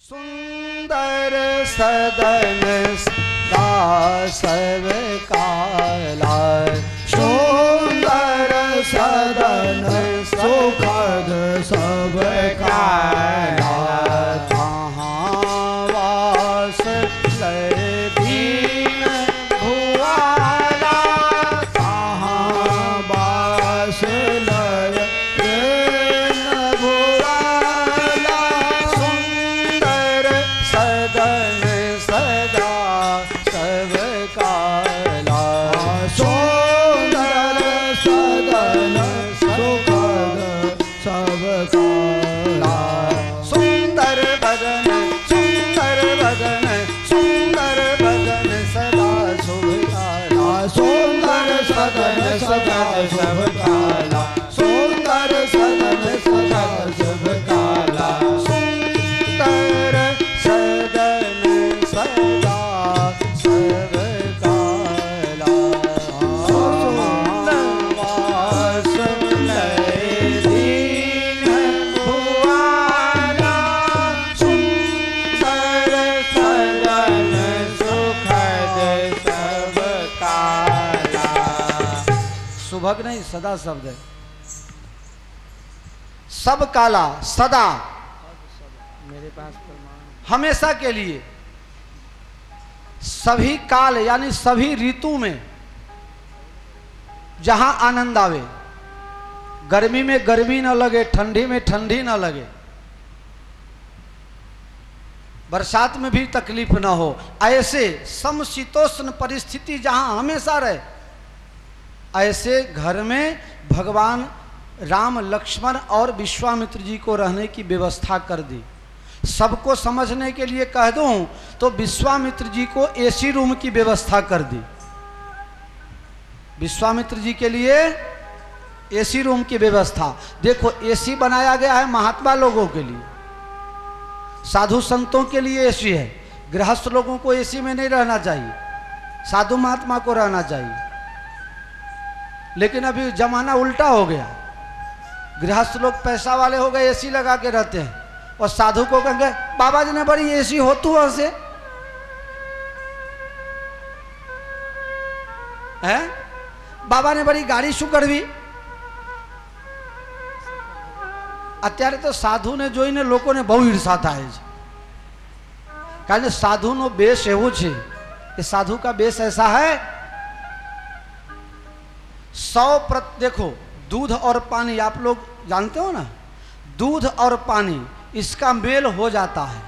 सुंदर सदन दासव काला, सुंदर सदन सुखद सब काला। तहाँ वास लय दीन भुआला, तहाँ वास लय दीन भुआला। सुंदर सदन सदा सब काला, सुंदर सदन सुखद सब काला। सुंदर बदन सुंदर बदन सुंदर बदन सदा शुभ काला, सुंदर सदन सदा शुभ काला, सुंदर सदन सदा शुभ काला। सुंदर सदन सदा सब काला, वास लय दीन भुआला। सुंदर सदन सुखद सब काला। सुभग नहीं, सदा शब्द है। सब काला सदा, मेरे पास प्रमाण। हमेशा के लिए, सभी काल यानी सभी ऋतु में जहां आनंद आवे, गर्मी में गर्मी न लगे, ठंडी में ठंडी न लगे, बरसात में भी तकलीफ न हो, ऐसे समशीतोष्ण परिस्थिति जहां हमेशा रहे, ऐसे घर में भगवान राम लक्ष्मण और विश्वामित्र जी को रहने की व्यवस्था कर दी। सबको समझने के लिए कह दूं तो विश्वामित्र जी को एसी रूम की व्यवस्था कर दी। विश्वामित्र जी के लिए एसी रूम की व्यवस्था। देखो, एसी बनाया गया है महात्मा लोगों के लिए, साधु संतों के लिए एसी है। गृहस्थ लोगों को एसी में नहीं रहना चाहिए, साधु महात्मा को रहना चाहिए। लेकिन अभी जमाना उल्टा हो गया, गृहस्थ लोग पैसा वाले हो गए, एसी लगा के रहते हैं, और साधु को कहेंगे बाबा जी ने बड़ी एसी हो तू हसे है, बाबा ने बड़ी गाड़ी शू करवी। અત્યારે તો સાધુને જોઈને લોકોને બહુ ઈર્ષા થાય છે, કારણ કે સાધુનો બેસ એવું છે કે સાધુ का बेस ऐसा है 100%। देखो, दूध और पानी आप लोग जानते हो ना, दूध और पानी इसका मेल हो जाता है,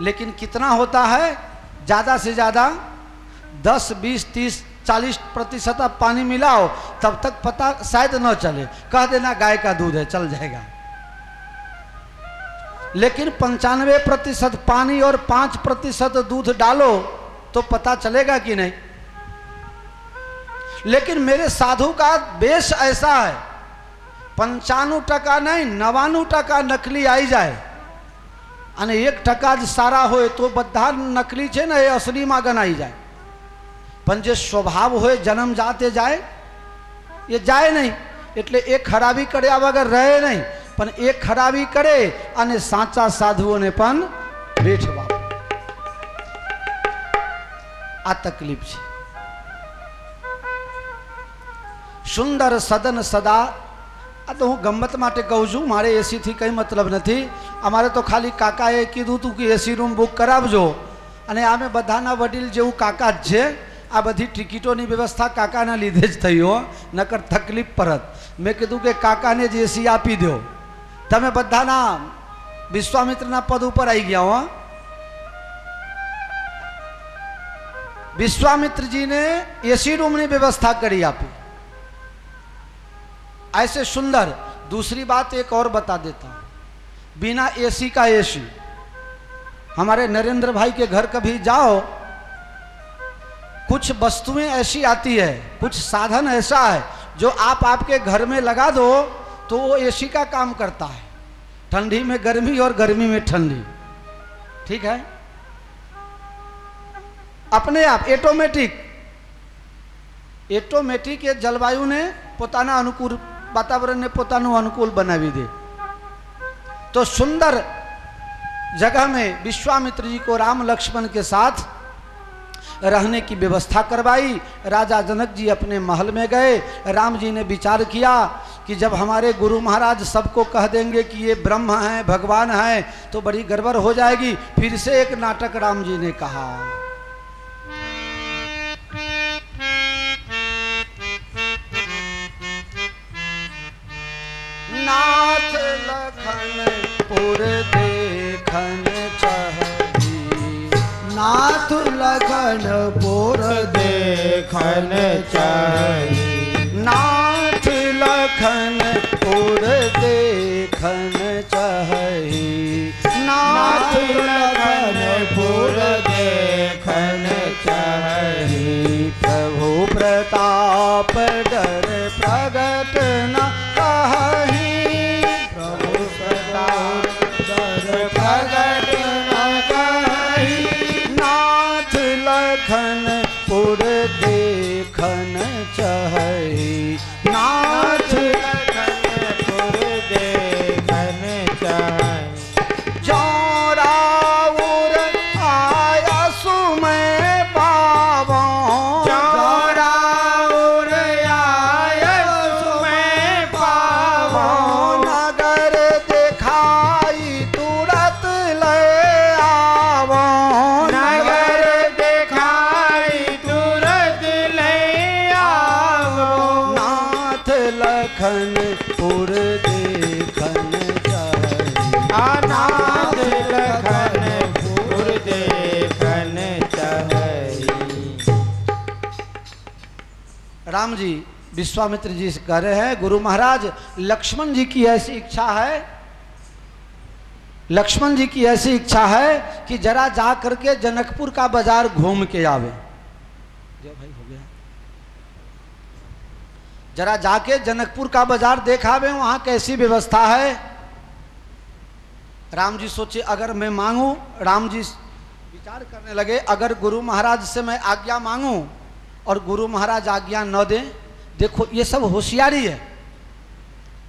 लेकिन कितना होता है? ज़्यादा से ज़्यादा 10, 20, 30, 40% आप पानी मिलाओ, तब तक पता शायद न चले, कह देना गाय का दूध है, चल जाएगा। लेकिन 95% पानी और 5% दूध डालो तो पता चलेगा कि नहीं। लेकिन मेरे साधु का बेस ऐसा है, 95% नहीं, 99% नकली आई जाए અને 1% જ સારા હોય તો બધા નકલી છે ને એ અસલીમાં ગણાઈ જાય। પણ જે સ્વભાવ હોય જન્મ જાતે જાય એ જાય નહીં, એટલે એ ખરાબી કર્યા વગર રહે નહીં, પણ એ ખરાબી કરે અને સાચા સાધુઓને પણ બેઠવા, આ તકલીફ છે। સુંદર સદન સદા, આ તો હું ગમત માટે કહું છું, મારે એસીથી કંઈ મતલબ નથી। અમારે તો ખાલી કાકાએ કીધું હતું કે એસી રૂમ બુક કરાવજો, અને અમે બધાના વડીલ જેવું કાકા જ છે। આ બધી ટિકિટોની વ્યવસ્થા કાકાના લીધે જ થઈ હો, નકર તકલીફ પરત। મેં કીધું કે કાકાને જ એસી આપી દો, તમે બધાના વિશ્વામિત્રના પદ ઉપર આવી ગયા હો। विश्वामित्र जी ने एसी रूम की व्यवस्था करी आपी, ऐसे सुंदर। दूसरी बात एक और बता देता हूं, बिना एसी का एसी। हमारे नरेंद्र भाई के घर कभी जाओ, कुछ वस्तुएं ऐसी आती है, कुछ साधन ऐसा है जो आप आपके घर में लगा दो तो वो एसी का काम करता है, ठंडी में गर्मी और गर्मी में ठंडी, ठीक है, अपने आप ऑटोमेटिक ये जलवायु ने पोताना अनुकूल वातावरण ने पोतानु अनुकूल बनावी दे। तो सुंदर जगह में विश्वामित्र जी को राम लक्ष्मण के साथ रहने की व्यवस्था करवाई। राजा जनक जी अपने महल में गए। राम जी ने विचार किया कि जब हमारे गुरु महाराज सबको कह देंगे कि ये ब्रह्म हैं, भगवान हैं, तो बड़ी गड़बड़ हो जाएगी। फिर से एक नाटक राम जी ने कहा। नाथ लखनपुर देखन चाही, नाथ लखनपुर देखन चाही, नाथ लखनपुर देखन चाही, नाथ लखनपुर देखन चाही। प्रभु प्रताप डर प्रगट न कहीं, प्रभु प्रताप डर प्रगट न कहीं, नाथ लखनपुर देखन चाही, नाथ लखनपुर देखन चाही। जौराउर आया सुमय पावो, जौराउर आया सुमय पावो, नगर दिखाई तुरत ले आवो, नगर दिखाई तुरंत ले आओ। नाथ लखनपुर देखन चाही, अनाथ लखनपुर देखन चाही। राम जी विश्वामित्र जी से कह रहे हैं, गुरु महाराज लक्ष्मण जी की ऐसी इच्छा है, लक्ष्मण जी की ऐसी इच्छा है कि जरा जा करके जनकपुर का बाजार घूम के आवे। जो भाई हो गया, जरा जाके जनकपुर का बाजार देखावे, वहां कैसी व्यवस्था है। राम जी सोचे अगर मैं मांगू, राम जी विचार करने लगे, अगर गुरु महाराज से मैं आज्ञा मांगू और गुरु महाराज आज्ञा न दें, देखो ये सब होशियारी है,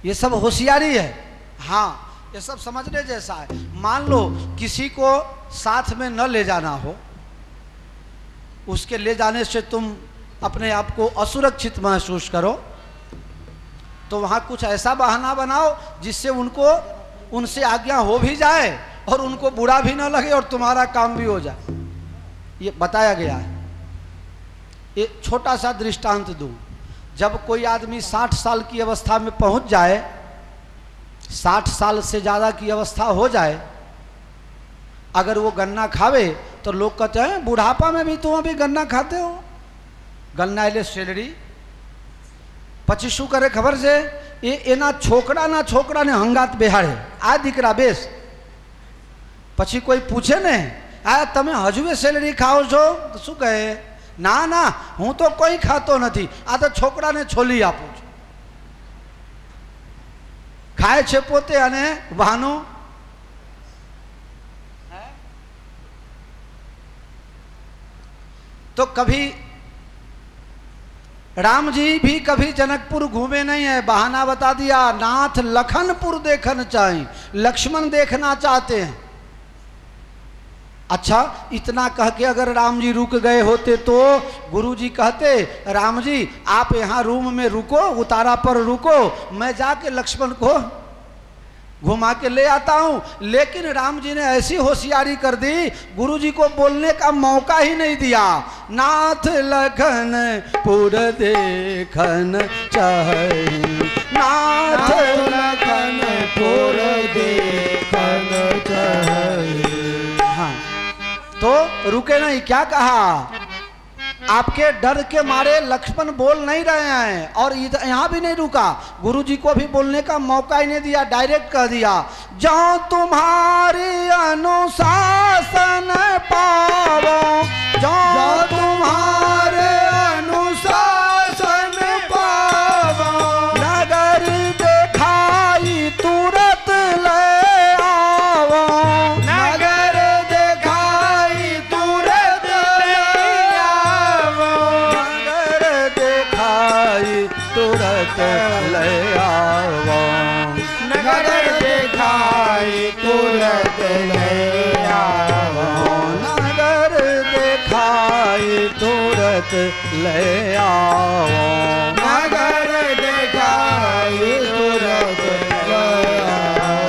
ये सब होशियारी है। हाँ, ये सब समझने जैसा है। मान लो किसी को साथ में न ले जाना हो, उसके ले जाने से तुम अपने आप को असुरक्षित महसूस करो, तो वहाँ कुछ ऐसा बहाना बनाओ जिससे उनको उनसे आज्ञा हो भी जाए और उनको बुरा भी ना लगे और तुम्हारा काम भी हो जाए। ये बताया गया है। ये छोटा सा दृष्टांत दूं, जब कोई आदमी 60 साल की अवस्था में पहुंच जाए, 60 साल से ज़्यादा की अवस्था हो जाए, अगर वो गन्ना खावे तो लोग कहते हैं बुढ़ापा में भी तुम अभी गन्ना खाते हो। गन्ना एले सेलरी પછી શું કરે ખબર છે, એ એના છોકરાને હંગાત બેહાડે, આ દીકરા બેસ। પછી કોઈ પૂછે ને, આ તમે હજુ સેલરી ખાઓ છો? તો શું કહે, ના ના હું તો કોઈ ખાતો નથી, આ તો છોકરાને છોલી આપું છું। ખાય છે પોતે અને વાનો। तो कभी राम जी भी कभी जनकपुर घूमे नहीं है, बहाना बता दिया, नाथ लखनपुर देखना चाहिए, लक्ष्मण देखना चाहते हैं। अच्छा, इतना कह के अगर राम जी रुक गए होते तो गुरु जी कहते, राम जी आप यहाँ रूम में रुको, उतारा पर रुको, मैं जाके लक्ष्मण को घुमा के ले आता हूँ। लेकिन राम जी ने ऐसी होशियारी कर दी, गुरु जी को बोलने का मौका ही नहीं दिया। नाथ लखनपुर देखन चाही, नाथ लखनपुर देखन चाही। हाँ, तो रुके नहीं, क्या कहा, आपके डर के मारे लक्ष्मण बोल नहीं रहे हैं और यहाँ भी नहीं रुका, गुरु जी को भी बोलने का मौका ही नहीं दिया, डायरेक्ट कह दिया, जो तुम्हारी अनुशासन पावो, जो तुम्हारे अनुशासन पावो, नगर दिखाई तुरंत ले आवो, नगर दिखाई तुरंत ले आओ, नगर दिखाई तुरंत ले आओ, नगर दिखाई तुरंत ले तुरत ले आओ। नगर दिखाई तुरत ले आओ।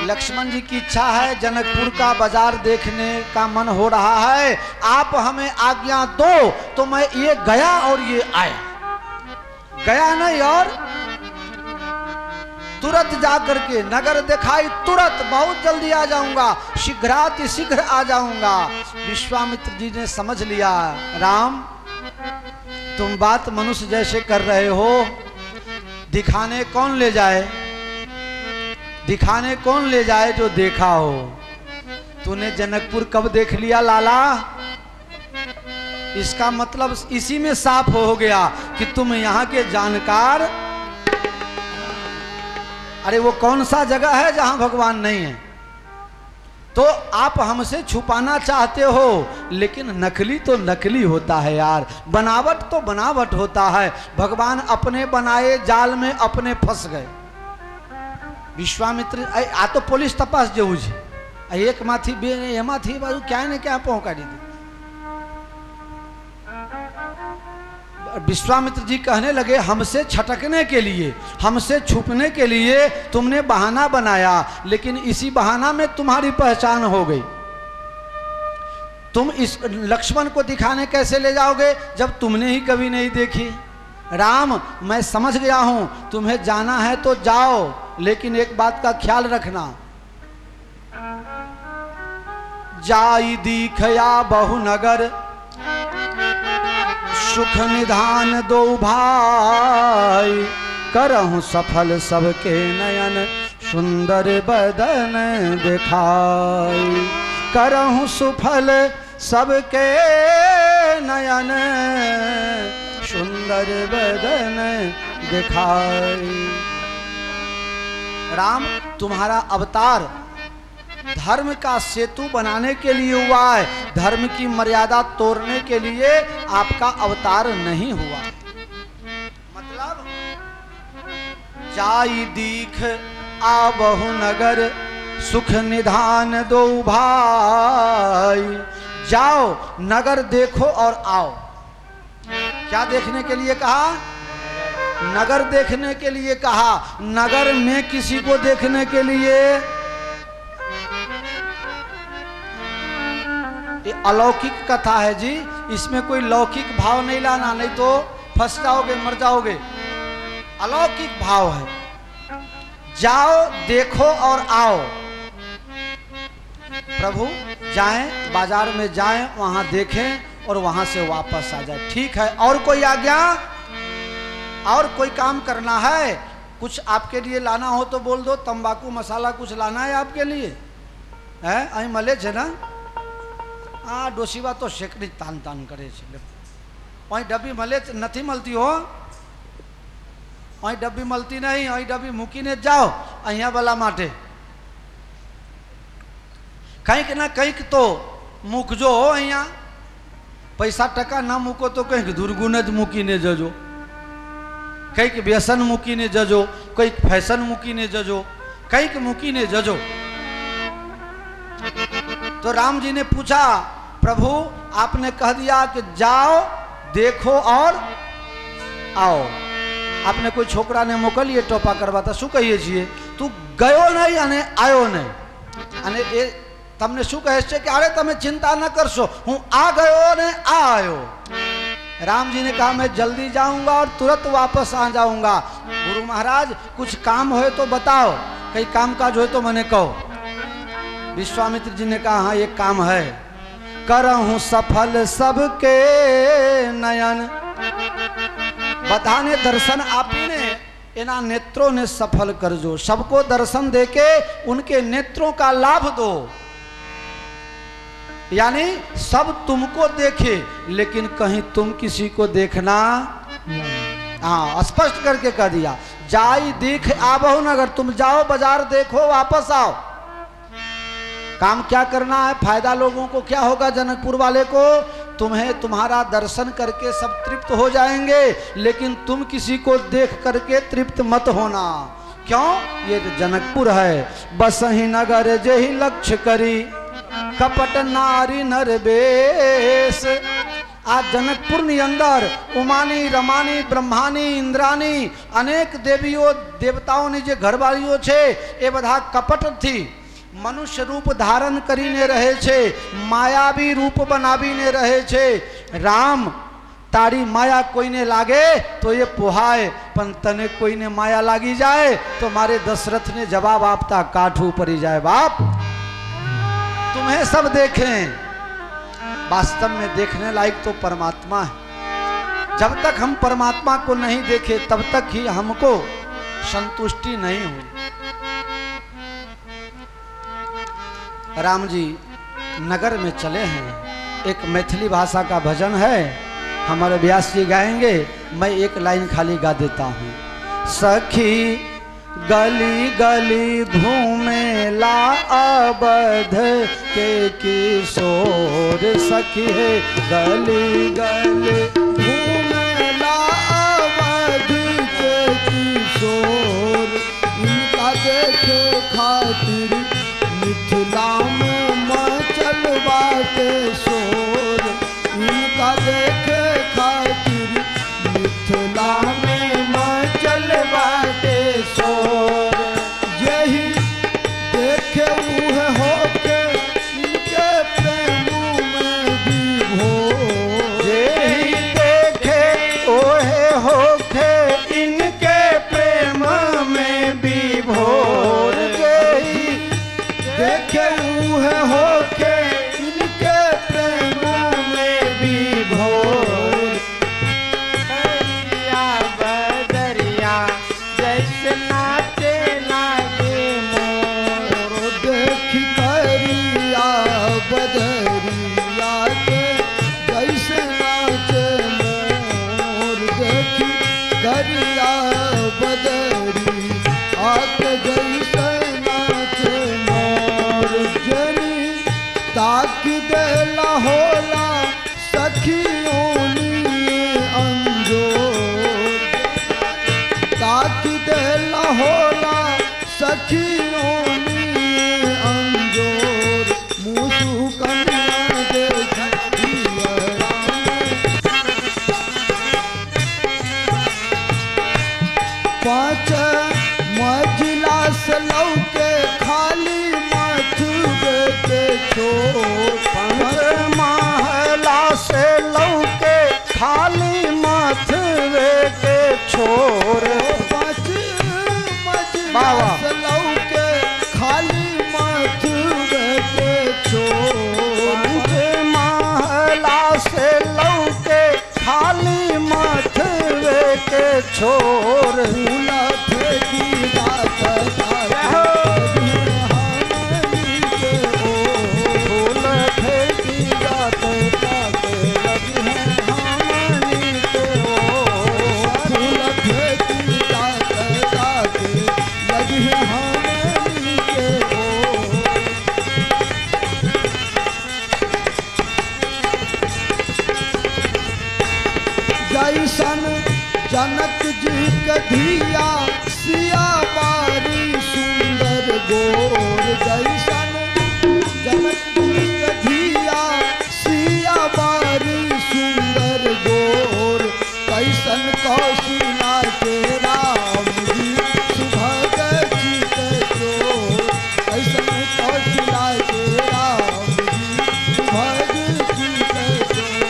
लक्ष्मण जी की इच्छा है, जनकपुर का बाजार देखने का मन हो रहा है, आप हमें आज्ञा दो तो मैं ये गया और ये आया। गया नहीं और तुरंत जा करके नगर दिखाई तुरंत, बहुत जल्दी आ जाऊंगा, शीघ्राति शीघ्र आ जाऊंगा। विश्वामित्र जी ने समझ लिया, राम तुम बात मनुष्य जैसे कर रहे हो, दिखाने कौन ले जाए, दिखाने कौन ले जाए जो देखा हो। तूने जनकपुर कब देख लिया लाला? इसका मतलब इसी में साफ हो गया कि तुम यहाँ के जानकार। अरे वो कौन सा जगह है जहां भगवान नहीं है? तो आप हमसे छुपाना चाहते हो, लेकिन नकली तो नकली होता है यार, बनावट तो बनावट होता है। भगवान अपने बनाए जाल में अपने फंस गए। विश्वामित्र आ तो पुलिस तपास जेવું છે, એક માંથી બે એમાંથી બાજુ ક્યાંય ને ક્યાં પહોંચાડી दी। विश्वामित्र जी कहने लगे, हमसे छटकने के लिए, हमसे छुपने के लिए तुमने बहाना बनाया, लेकिन इसी बहाना में तुम्हारी पहचान हो गई। तुम इस लक्ष्मण को दिखाने कैसे ले जाओगे जब तुमने ही कभी नहीं देखी? राम मैं समझ गया हूं, तुम्हें जाना है तो जाओ, लेकिन एक बात का ख्याल रखना, जाई दीखया बहु नगर, सुख निधान दो भाई, करहूं सफल सबके नयन, सुंदर बदन दिखाई। करहूं सुफल सबके नयन, सुंदर बदन दिखाई। राम तुम्हारा अवतार धर्म का सेतु बनाने के लिए हुआ है, धर्म की मर्यादा तोड़ने के लिए आपका अवतार नहीं हुआ। मतलब जाई दीख आबहु नगर, सुख निधान दो भाई। जाओ नगर देखो और आओ। क्या देखने के लिए कहा? नगर देखने के लिए कहा। नगर में किसी को देखने के लिए? ये अलौकिक कथा है जी, इसमें कोई लौकिक भाव नहीं लाना, नहीं तो फंस जाओगे, मर जाओगे। अलौकिक भाव है। जाओ देखो और आओ। प्रभु जाएं, बाजार में जाएं, वहां देखें और वहां से वापस आ जाए। ठीक है, और कोई आज्ञा? और कोई काम करना है? कुछ आपके लिए लाना हो तो बोल दो, तंबाकू मसाला कुछ लाना है आपके लिए? है अही मले छे ना? हाँ डोशीबा तो शेकनी तान तान करे छे। अही डब्बी मले नहीं मलती हो, अही डब्बी मलती नहीं, अही डब्बी मूकीने जाओ अहिया वाला माटे। कंईक ना कंईक तो मूकजो हो अहिया। पैसा टका ना मूको तो कंईक दुर्गुण ज मूकीने जजो, कंईक व्यसन मूकीने जजो, कंईक फैशन मूकीने जजो, कंईक मूकीने जजो। तो राम जी ने पूछा, प्रभु आपने कह दिया कि जाओ देखो और आओ। आपने कोई छोकरा ने मोकलीए टोपा करवाता शू कहीए छीए? तू गयो नहीं अने आयो नहीं, अने ए तमने शू कहे छे कि अरे तमे चिंता न करशो, हूँ आ गयो ने आ आयो। राम जी ने कहा मैं जल्दी जाऊंगा और तुरंत वापस आ जाऊंगा। गुरु महाराज कुछ काम हो तो बताओ, कई काम काज हो तो मैंने कहो। विश्वामित्र जी ने कहा हाँ एक काम है, करहूं सफल सबके नयन। बधाने दर्शन आपी ने एना नेत्रों ने सफल कर जो, सबको दर्शन देके उनके नेत्रों का लाभ दो। यानी सब तुमको देखे लेकिन कहीं तुम किसी को देखना। हाँ स्पष्ट करके कह दिया, जाई देख आबहु नगर, तुम जाओ बाजार देखो वापस आओ। काम क्या करना है? फायदा लोगों को क्या होगा? जनकपुर वाले को, तुम्हें तुम्हारा दर्शन करके सब तृप्त हो जाएंगे, लेकिन तुम किसी को देख करके तृप्त मत होना। क्यों? ये तो जनकपुर है। बसहि नगर जेहि लक्ष्य करी, कपट नारी नरवेश। आज जनकपुर ની અંદર ઉમાની રમાની બ્રહ્માની ઇન્દ્રાની અનેક દેવીઓ દેવતાઓની જે ઘરવાળીઓ છે એ બધા કપટથી મનુષ્ય રૂપ ધારણ કરીને રહે છે, માયાવી રૂપ બનાવીને રહે છે। રામ તારી માયા કોઈને લાગે તો એ પોહાય, પણ તને કોઈને માયા લાગી જાય તો મારે દશરથને જવાબ આપતા કાઠું પડી जाए। बाप तुम्हें सब देखें, वास्तव में देखने लायक तो परमात्मा है। जब तक हम परमात्मा को नहीं देखे तब तक ही हमको संतुष्टि नहीं हुई। राम जी नगर में चले हैं, एक मैथिली भाषा का भजन है, हमारे व्यास जी गाएंगे, मैं एक लाइन खाली गा देता हूँ। सखी गली गली घूमेला अवध के किशोर। सखी है गली गली घूमेला अवध के किशोर। इनका देखे खातिर मिथिला में मचल बाटे शोर। इनका देखे खातिर मिथिला में मचल बाटे शोर। यही देखे उहे होके इनके प्रेम में विभोर। यही देखे ओहे होके इनके प्रेम में विभोर। यही देखे उहे होके इनके प्रेम में विभोर। बदरिया बदरिया जैसे नाचे लागे मोर। देख करिया बदरिया के जैसे नाचे मोर। देख करिया बदरिया के जैसे नाचे मोर। जनी ताक देला होला सखियों अंजोर। ताक देला होला सखियों अंजोर। मुसु कन्या देखिया पाँच मजिला से लौके खाली मथुरे के छोर। पंच महला से लौके खाली मथुरे के छोर। पाँच मजिला बाबा। से लौके खाली मथुरे के छोर। पंच महला से लौके खाली मथुरे के छोर। फूला फेंकी रात फूल फेंकी जाते जाते लगी है हमनी के ओर। फूल फेंकी रात लगी है हमनी के ओर। जैसन जनक जी के धिया सिया बारी सुंदर गोर। जैसन जनक जी के धिया सिया बारी सुंदर गोर। कैसन कौशला के राम जी सुभग जी के चोर। कैसन कौशला के राम जी सुभग जी के चोर।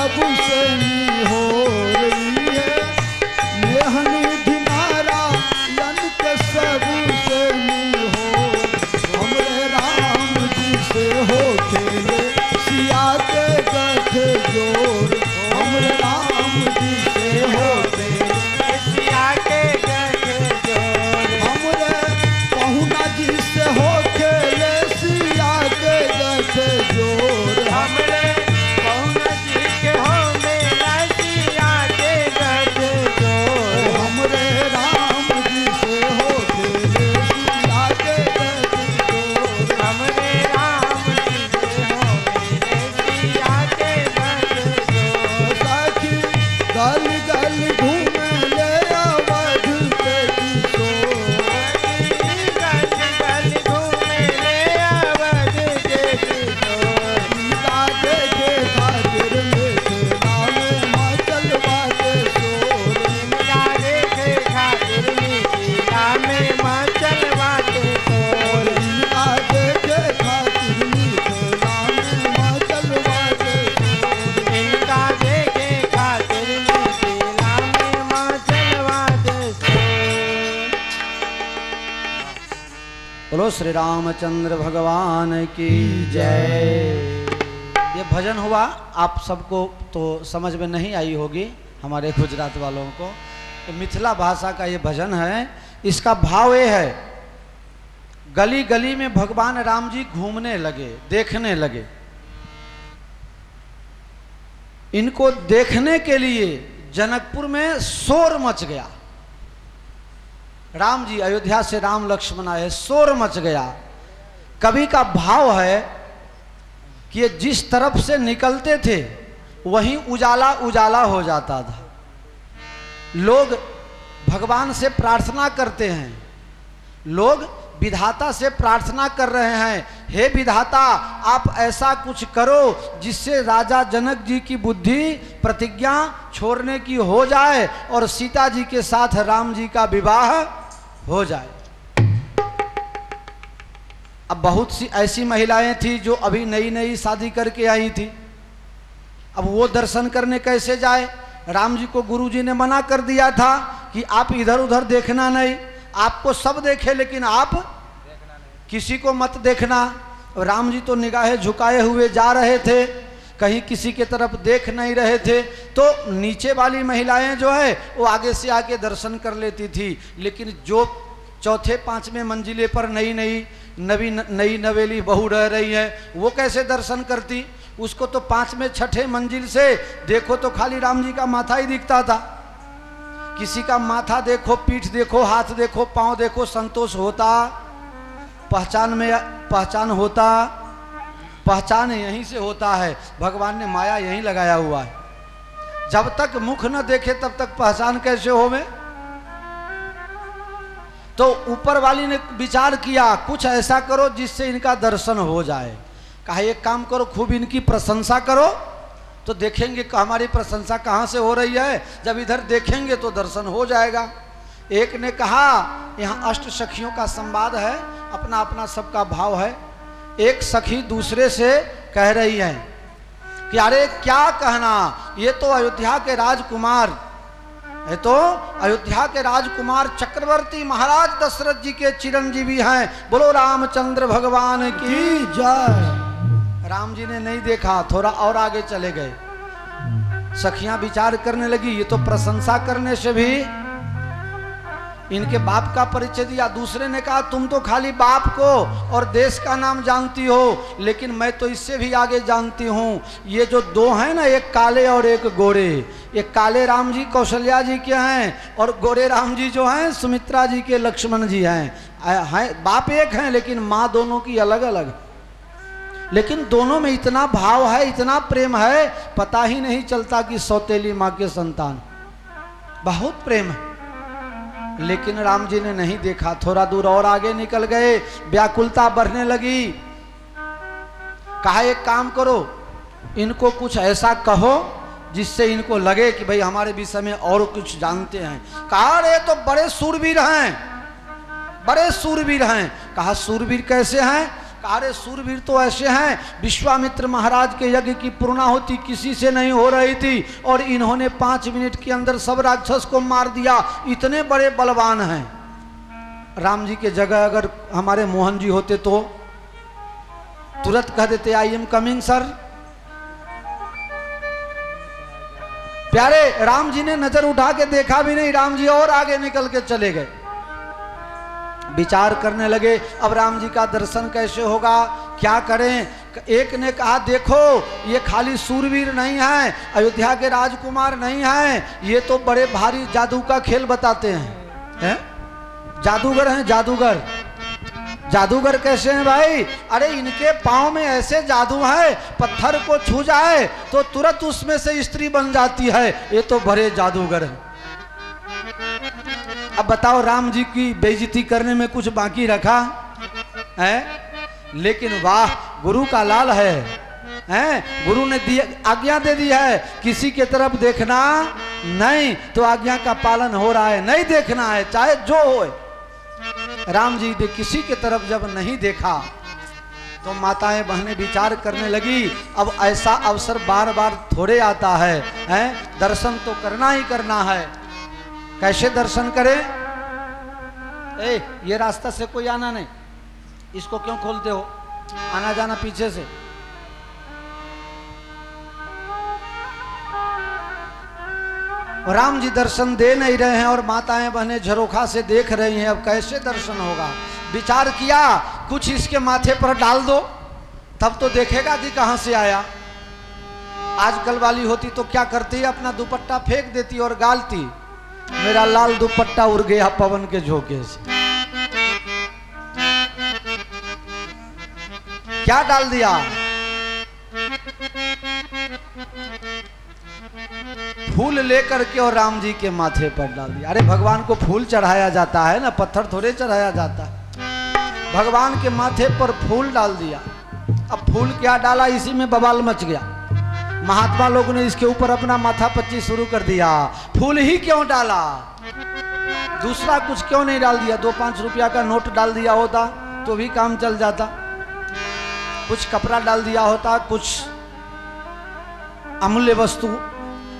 सबसे हो रही है, नेहनी नारायण के सबसे हो, हमरे राम जी से हो खेले सिया के गठजोड़, हमरे राम जी से हो खेले सिया के गठजोड़, हमरे पहुना जी से हो खेले सिया के गठजोड़, हमरे पहुना जी के हो मेरा सिया के गठजोड़, हमरे राम जी से हो खेले सिया के गठजोड़, हमरे राम जी से हो मेरे सिया के गठजोड़, सखी गल गल घूमे ले अवध के किशोर, गल गल घूमे ले अवध के किशोर, सीता देखे खातिर मिथिला में मचल बाटे शोर, सिमला देखे खातिर मिथिला में मचल बाटे शोर, सीता देखे खातिर मिथिला में मचल बाटे शोर, इनका देखे खातिर मिथिला में मचल बाटे शोर। बोलो श्री रामचंद्र भगवान की जय। ये भजन हुआ, आप सबको तो समझ में नहीं आई होगी, हमारे गुजरात वालों को। ये मिथिला भाषा का ये भजन है। इसका भाव ये है, गली गली में भगवान राम जी घूमने लगे, देखने लगे। इनको देखने के लिए जनकपुर में शोर मच गया। राम जी अयोध्या से राम लक्ष्मण आए, शोर मच गया। कवि का भाव है कि ये जिस तरफ से निकलते थे वहीं उजाला उजाला हो जाता था। लोग भगवान से प्रार्थना करते हैं, लोग विधाता से प्रार्थना कर रहे हैं, हे विधाता आप ऐसा कुछ करो जिससे राजा जनक जी की बुद्धि प्रतिज्ञा छोड़ने की हो जाए और सीता जी के साथ राम जी का विवाह हो जाए। अब बहुत सी ऐसी महिलाएं थी जो अभी नई नई शादी करके आई थी। अब वो दर्शन करने कैसे जाए? राम जी को गुरुजी ने मना कर दिया था कि आप इधर उधर देखना नहीं, आपको सब देखे लेकिन आप किसी को मत देखना। राम जी तो निगाहें झुकाए हुए जा रहे थे, कहीं किसी के तरफ देख नहीं रहे थे। तो नीचे वाली महिलाएं जो है वो आगे से आके दर्शन कर लेती थी, लेकिन जो चौथे पांचवें मंजिले पर नई नवेली बहू रह रही है वो कैसे दर्शन करती? उसको तो पांचवें छठे मंजिल से देखो तो खाली राम जी का माथा ही दिखता था। किसी का माथा देखो, पीठ देखो, हाथ देखो, पांव देखो, संतोष होता, पहचान होता। पहचान यहीं से होता है, भगवान ने माया यहीं लगाया हुआ है। जब तक मुख न देखे तब तक पहचान कैसे होवे? तो ऊपर वाली ने विचार किया कुछ ऐसा करो जिससे इनका दर्शन हो जाए। कहा एक काम करो, खूब इनकी प्रशंसा करो तो देखेंगे हमारी प्रशंसा कहाँ से हो रही है। जब इधर देखेंगे तो दर्शन हो जाएगा। एक ने कहा, यहाँ अष्ट सखियों का संवाद है, अपना अपना सबका भाव है। एक सखी दूसरे से कह रही है कि अरे क्या कहना, ये तो अयोध्या के राजकुमार, ये तो अयोध्या के राजकुमार चक्रवर्ती महाराज दशरथ जी के चिरंजीवी हैं। बोलो रामचंद्र भगवान की जय। राम जी ने नहीं देखा, थोड़ा और आगे चले गए। सखियां विचार करने लगी, ये तो प्रशंसा करने से भी इनके बाप का परिचय दिया। दूसरे ने कहा तुम तो खाली बाप को और देश का नाम जानती हो, लेकिन मैं तो इससे भी आगे जानती हूँ। ये जो दो हैं ना, एक काले और एक गोरे, एक काले राम जी कौशल्या जी के हैं और गोरे राम जी जो हैं सुमित्रा जी के लक्ष्मण जी हैं। बाप एक हैं लेकिन माँ दोनों की अलग अलग, लेकिन दोनों में इतना भाव है, इतना प्रेम है, पता ही नहीं चलता कि सौतेली माँ के संतान। बहुत प्रेम है। लेकिन राम जी ने नहीं देखा, थोड़ा दूर और आगे निकल गए। व्याकुलता बढ़ने लगी। कहा एक काम करो, इनको कुछ ऐसा कहो जिससे इनको लगे कि भाई हमारे विषय में और कुछ जानते हैं। कहा अरे तो बड़े सूरवीर हैं, बड़े सूरवीर हैं। कहा सूरवीर कैसे हैं? कहा रे सूरवीर तो ऐसे हैं, विश्वामित्र महाराज के यज्ञ की पूर्णाहुति किसी से नहीं हो रही थी और इन्होंने 5 मिनट के अंदर सब राक्षस को मार दिया, इतने बड़े बलवान हैं। राम जी के जगह अगर हमारे मोहन जी होते तो तुरंत कह देते आई एम कमिंग सर। प्यारे राम जी ने नजर उठा के देखा भी नहीं, राम जी और आगे निकल के चले गए। विचार करने लगे अब राम जी का दर्शन कैसे होगा, क्या करें। एक ने कहा देखो ये खाली सूरवीर नहीं है, अयोध्या के राजकुमार नहीं है, ये तो बड़े भारी जादू का खेल बताते हैं, जादूगर हैं जादूगर। जादूगर कैसे हैं भाई? अरे इनके पांव में ऐसे जादू है, पत्थर को छू जाए तो तुरंत उसमें से स्त्री बन जाती है, ये तो बड़े जादूगर हैं। अब बताओ राम जी की बेइज्जती करने में कुछ बाकी रखा है? लेकिन वाह गुरु का लाल है, गुरु ने आज्ञा दे दी है किसी के तरफ देखना नहीं, तो आज्ञा का पालन हो रहा है, नहीं देखना है चाहे जो हो। राम जी ने किसी के तरफ जब नहीं देखा तो माताएं बहनें विचार करने लगी अब ऐसा अवसर बार बार थोड़े आता है, दर्शन तो करना ही करना है। कैसे दर्शन करें? ये रास्ता से कोई आना नहीं, इसको क्यों खोलते हो? आना जाना पीछे से। राम जी दर्शन दे नहीं रहे हैं और माताएं बहनें झरोखा से देख रही हैं, अब कैसे दर्शन होगा। विचार किया कुछ इसके माथे पर डाल दो, तब तो देखेगा कि कहां से आया। आजकल वाली होती तो क्या करती, अपना दुपट्टा फेंक देती और गालती, मेरा लाल दुपट्टा उड़ गया पवन के झोंके से। क्या डाल दिया? फूल लेकर के और राम जी के माथे पर डाल दिया। अरे भगवान को फूल चढ़ाया जाता है ना, पत्थर थोड़े चढ़ाया जाता है। भगवान के माथे पर फूल डाल दिया। अब फूल क्या डाला, इसी में बवाल मच गया। महात्मा लोगों ने इसके ऊपर अपना माथापच्ची शुरू कर दिया। फूल ही क्यों डाला, दूसरा कुछ क्यों नहीं डाल दिया? 2-5 रुपया का नोट डाल दिया होता तो भी काम चल जाता, कुछ कपड़ा डाल दिया होता, कुछ अमूल्य वस्तु,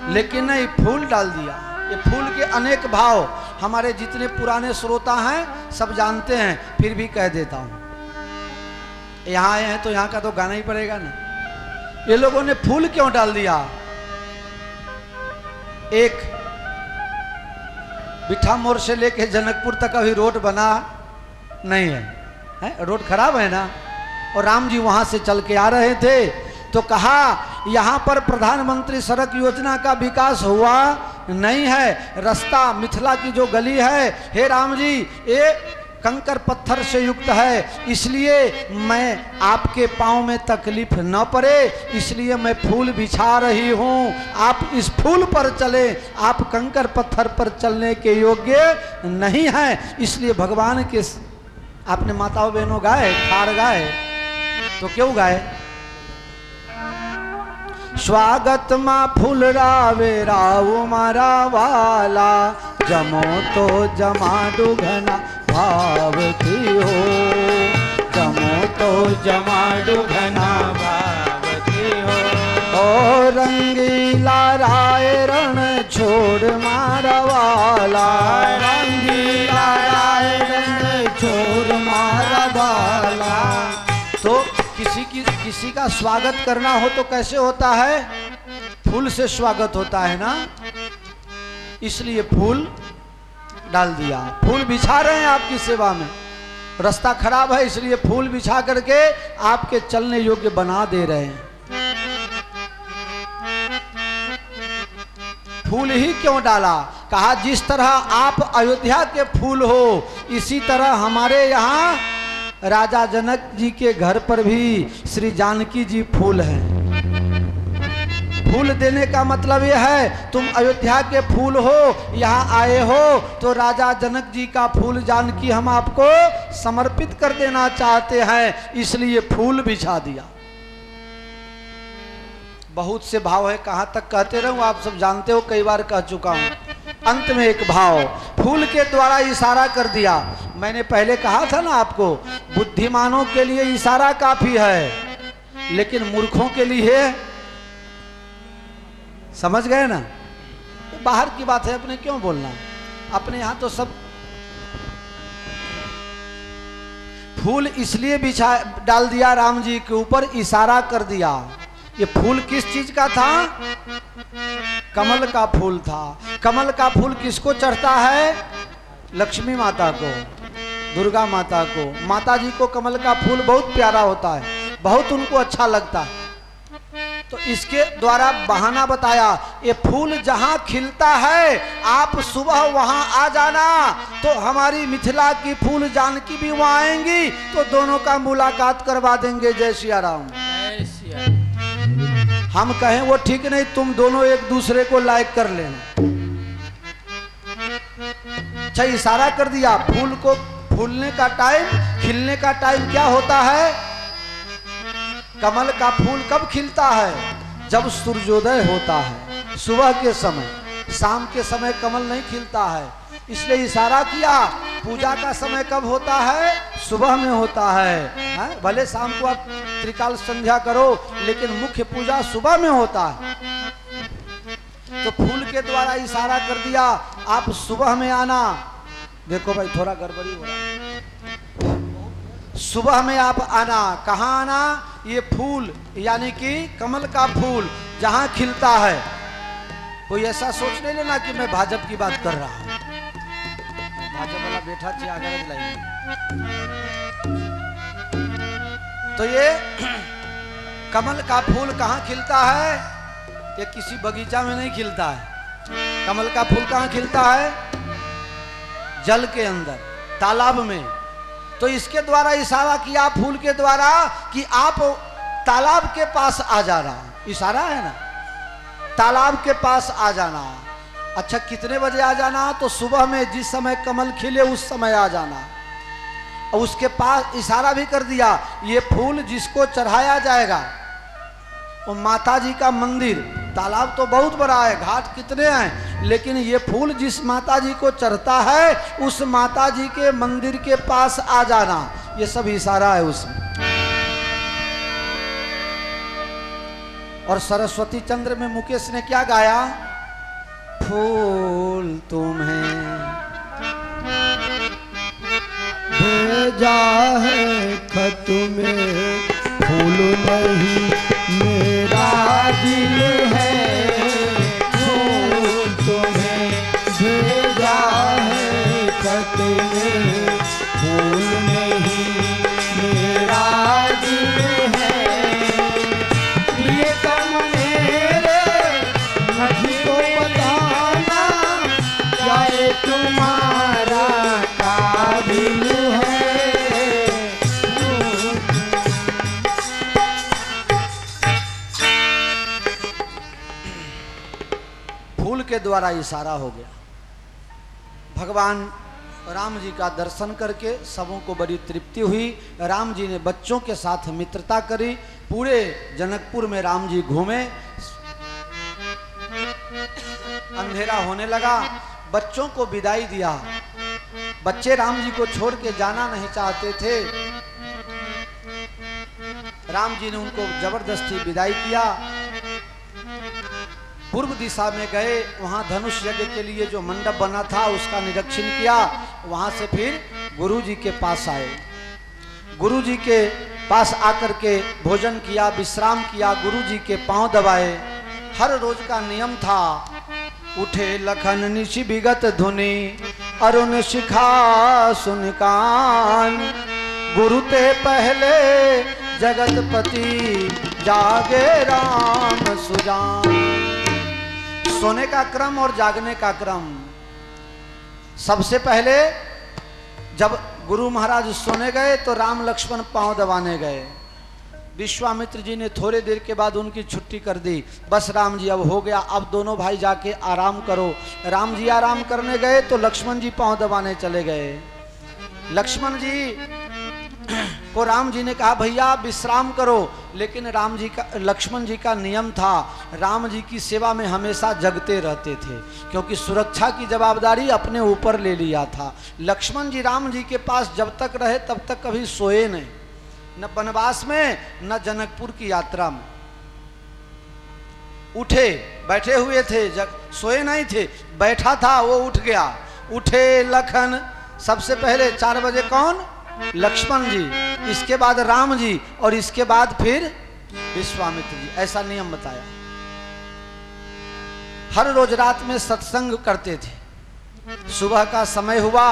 लेकिन नहीं फूल डाल दिया। ये फूल के अनेक भाव हमारे जितने पुराने श्रोता हैं सब जानते हैं, फिर भी कह देता हूं। यहाँ आए हैं तो यहाँ का तो गाना ही पड़ेगा ना। ये लोगों ने फूल क्यों डाल दिया? एक बिठा मोड़ से लेके जनकपुर तक अभी रोड बना नहीं है, रोड खराब है ना। और राम जी वहां से चल के आ रहे थे तो कहा यहाँ पर प्रधानमंत्री सड़क योजना का विकास हुआ नहीं है, रास्ता मिथिला की जो गली है, हे राम जी ये कंकर पत्थर से युक्त है, इसलिए मैं आपके पाँव में तकलीफ न पड़े इसलिए मैं फूल बिछा रही हूँ, आप इस फूल पर चले, आप कंकर पत्थर पर चलने के योग्य नहीं हैं। इसलिए भगवान के आपने माताओं बहनों गाए, ठार गाए तो क्यों गाए? स्वागत मा फूल रावे राव मारा वाला, जमो तो जमा दुघना भाव की हो, जमो तो जमा दुघना भाव की हो। ओ रंगीला राय रण छोड़ मारा वाला, रंगीला राय रण छोड़ मारा वाला। तो किसी का स्वागत करना हो तो कैसे होता है? फूल से स्वागत होता है ना, इसलिए फूल डाल दिया। फूल बिछा रहे हैं आपकी सेवा में, रास्ता खराब है इसलिए फूल बिछा करके आपके चलने योग्य बना दे रहे हैं। फूल ही क्यों डाला? कहा जिस तरह आप अयोध्या के फूल हो इसी तरह हमारे यहाँ राजा जनक जी के घर पर भी श्री जानकी जी फूल हैं। फूल देने का मतलब यह है तुम अयोध्या के फूल हो, यहाँ आए हो तो राजा जनक जी का फूल जानकी हम आपको समर्पित कर देना चाहते हैं, इसलिए फूल बिछा दिया। बहुत से भाव है, कहाँ तक कहते रहूं, आप सब जानते हो, कई बार कह चुका हूं। अंत में एक भाव फूल के द्वारा इशारा कर दिया, मैंने पहले कहा था ना आपको, बुद्धिमानों के लिए इशारा काफी है, लेकिन मूर्खों के लिए, समझ गए ना? तो बाहर की बात है, अपने क्यों बोलना, अपने यहां तो सब फूल इसलिए बिछा डाल दिया राम जी के ऊपर, इशारा कर दिया। ये फूल किस चीज का था? कमल का फूल था। कमल का फूल किसको चढ़ता है? लक्ष्मी माता को, दुर्गा माता को। माता जी को कमल का फूल बहुत प्यारा होता है, बहुत उनको अच्छा लगता है। तो इसके द्वारा बहाना बताया, ये फूल जहां खिलता है आप सुबह वहां आ जाना, तो हमारी मिथिला की फूल जानकी भी वहां आएंगी, तो दोनों का मुलाकात करवा देंगे। जय सिया राम। हम कहें वो ठीक नहीं, तुम दोनों एक दूसरे को लाइक कर लेना। अच्छा, इशारा कर दिया। फूल को फूलने का टाइम, खिलने का टाइम क्या होता है? कमल का फूल कब खिलता है? जब सूर्योदय होता है, सुबह के समय। शाम के समय कमल नहीं खिलता है, इसलिए इशारा किया। पूजा का समय कब होता है? सुबह में होता है। भले शाम को आप त्रिकाल संध्या करो, लेकिन मुख्य पूजा सुबह में होता है। तो फूल के द्वारा इशारा कर दिया, आप सुबह में आना। देखो भाई, थोड़ा गड़बड़ी हो रहा है। सुबह में आप आना। कहाँ आना? ये फूल यानी कि कमल का फूल जहां खिलता है। कोई ऐसा सोच नहीं लेना कि मैं भाजपा की बात कर रहा हूं। भाजपा वाला बैठा थी आगे लाइन। तो ये कमल का फूल कहाँ खिलता है? ये किसी बगीचा में नहीं खिलता है। कमल का फूल कहाँ खिलता है? जल के अंदर, तालाब में। तो इसके द्वारा इशारा किया फूल के द्वारा कि आप तालाब के पास आ जाना। इशारा है ना, तालाब के पास आ जाना। अच्छा, कितने बजे आ जाना? तो सुबह में जिस समय कमल खिले उस समय आ जाना। और उसके पास इशारा भी कर दिया, ये फूल जिसको चढ़ाया जाएगा वो माता जी का मंदिर। तालाब तो बहुत बड़ा है, घाट कितने हैं, लेकिन ये फूल जिस माता जी को चढ़ता है उस माता जी के मंदिर के पास आ जाना। ये सब इशारा है उसमें। और सरस्वती चंद्र में मुकेश ने क्या गाया? फूल तुम्हें भेजा है खत में, फूल नहीं मेरा दिल है। फूल तुम्हें भेजा है खत में, फूल नहीं मेरा दिल है। ये कम मेरे नहीं को बताना, क्या ये तुम्हारा काबिल है। फूल के द्वारा इशारा हो गया। भगवान राम जी का दर्शन करके सबों को बड़ी तृप्ति हुई। राम जी ने बच्चों के साथ मित्रता करी। पूरे जनकपुर में राम जी घूमे। अंधेरा होने लगा, बच्चों को विदाई दिया। बच्चे राम जी को छोड़ के जाना नहीं चाहते थे। राम जी ने उनको जबरदस्ती विदाई किया। पूर्व दिशा में गए, वहां धनुष यज्ञ के लिए जो मंडप बना था उसका निरीक्षण किया। वहां से फिर गुरु जी के पास आए। गुरु जी के पास आकर के भोजन किया, विश्राम किया, गुरु जी के पांव दबाए। हर रोज का नियम था, उठे लखन निशि विगत धुनि, अरुण शिखा सुन कान। गुरु ते पहले जगतपति, जागे राम सुजान। सोने का क्रम और जागने का क्रम। सबसे पहले जब गुरु महाराज सोने गए तो राम लक्ष्मण पांव दबाने गए। विश्वामित्र जी ने थोड़े देर के बाद उनकी छुट्टी कर दी। बस राम जी अब हो गया, अब दोनों भाई जाके आराम करो। राम जी आराम करने गए तो लक्ष्मण जी पांव दबाने चले गए। लक्ष्मण जी को राम जी ने कहा भैया विश्राम करो, लेकिन लक्ष्मण जी का नियम था, राम जी की सेवा में हमेशा जगते रहते थे, क्योंकि सुरक्षा की जवाबदारी अपने ऊपर ले लिया था। लक्ष्मण जी राम जी के पास जब तक रहे तब तक कभी सोए नहीं, न वनवास में न जनकपुर की यात्रा में। उठे बैठे हुए थे, सोए नहीं थे, बैठा था वो उठ गया। उठे लखन, सबसे पहले 4 बजे कौन? लक्ष्मण जी, इसके बाद राम जी, और इसके बाद फिर विश्वामित्र जी। ऐसा नियम बताया। हर रोज रात में सत्संग करते थे। सुबह का समय हुआ,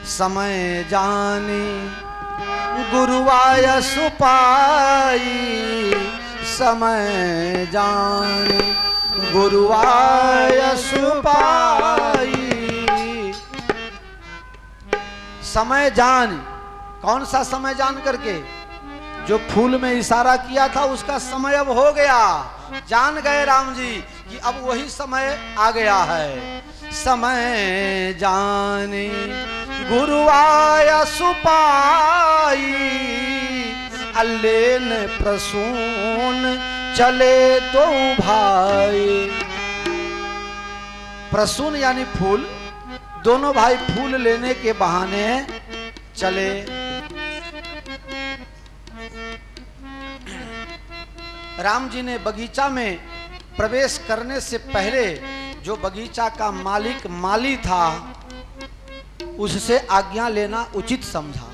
समय जानी गुरुआय सुपाई, समय जानी गुरुआय सुपाई। समय जान, कौन सा समय जान करके? जो फूल में इशारा किया था उसका समय अब हो गया। जान गए राम जी कि अब वही समय आ गया है। समय जानी गुरुआय सुपाई, अल्लेन प्रसून चले तो भाई। प्रसून यानी फूल, दोनों भाई फूल लेने के बहाने चले। राम जी ने बगीचा में प्रवेश करने से पहले जो बगीचा का माली था उससे आज्ञा लेना उचित समझा।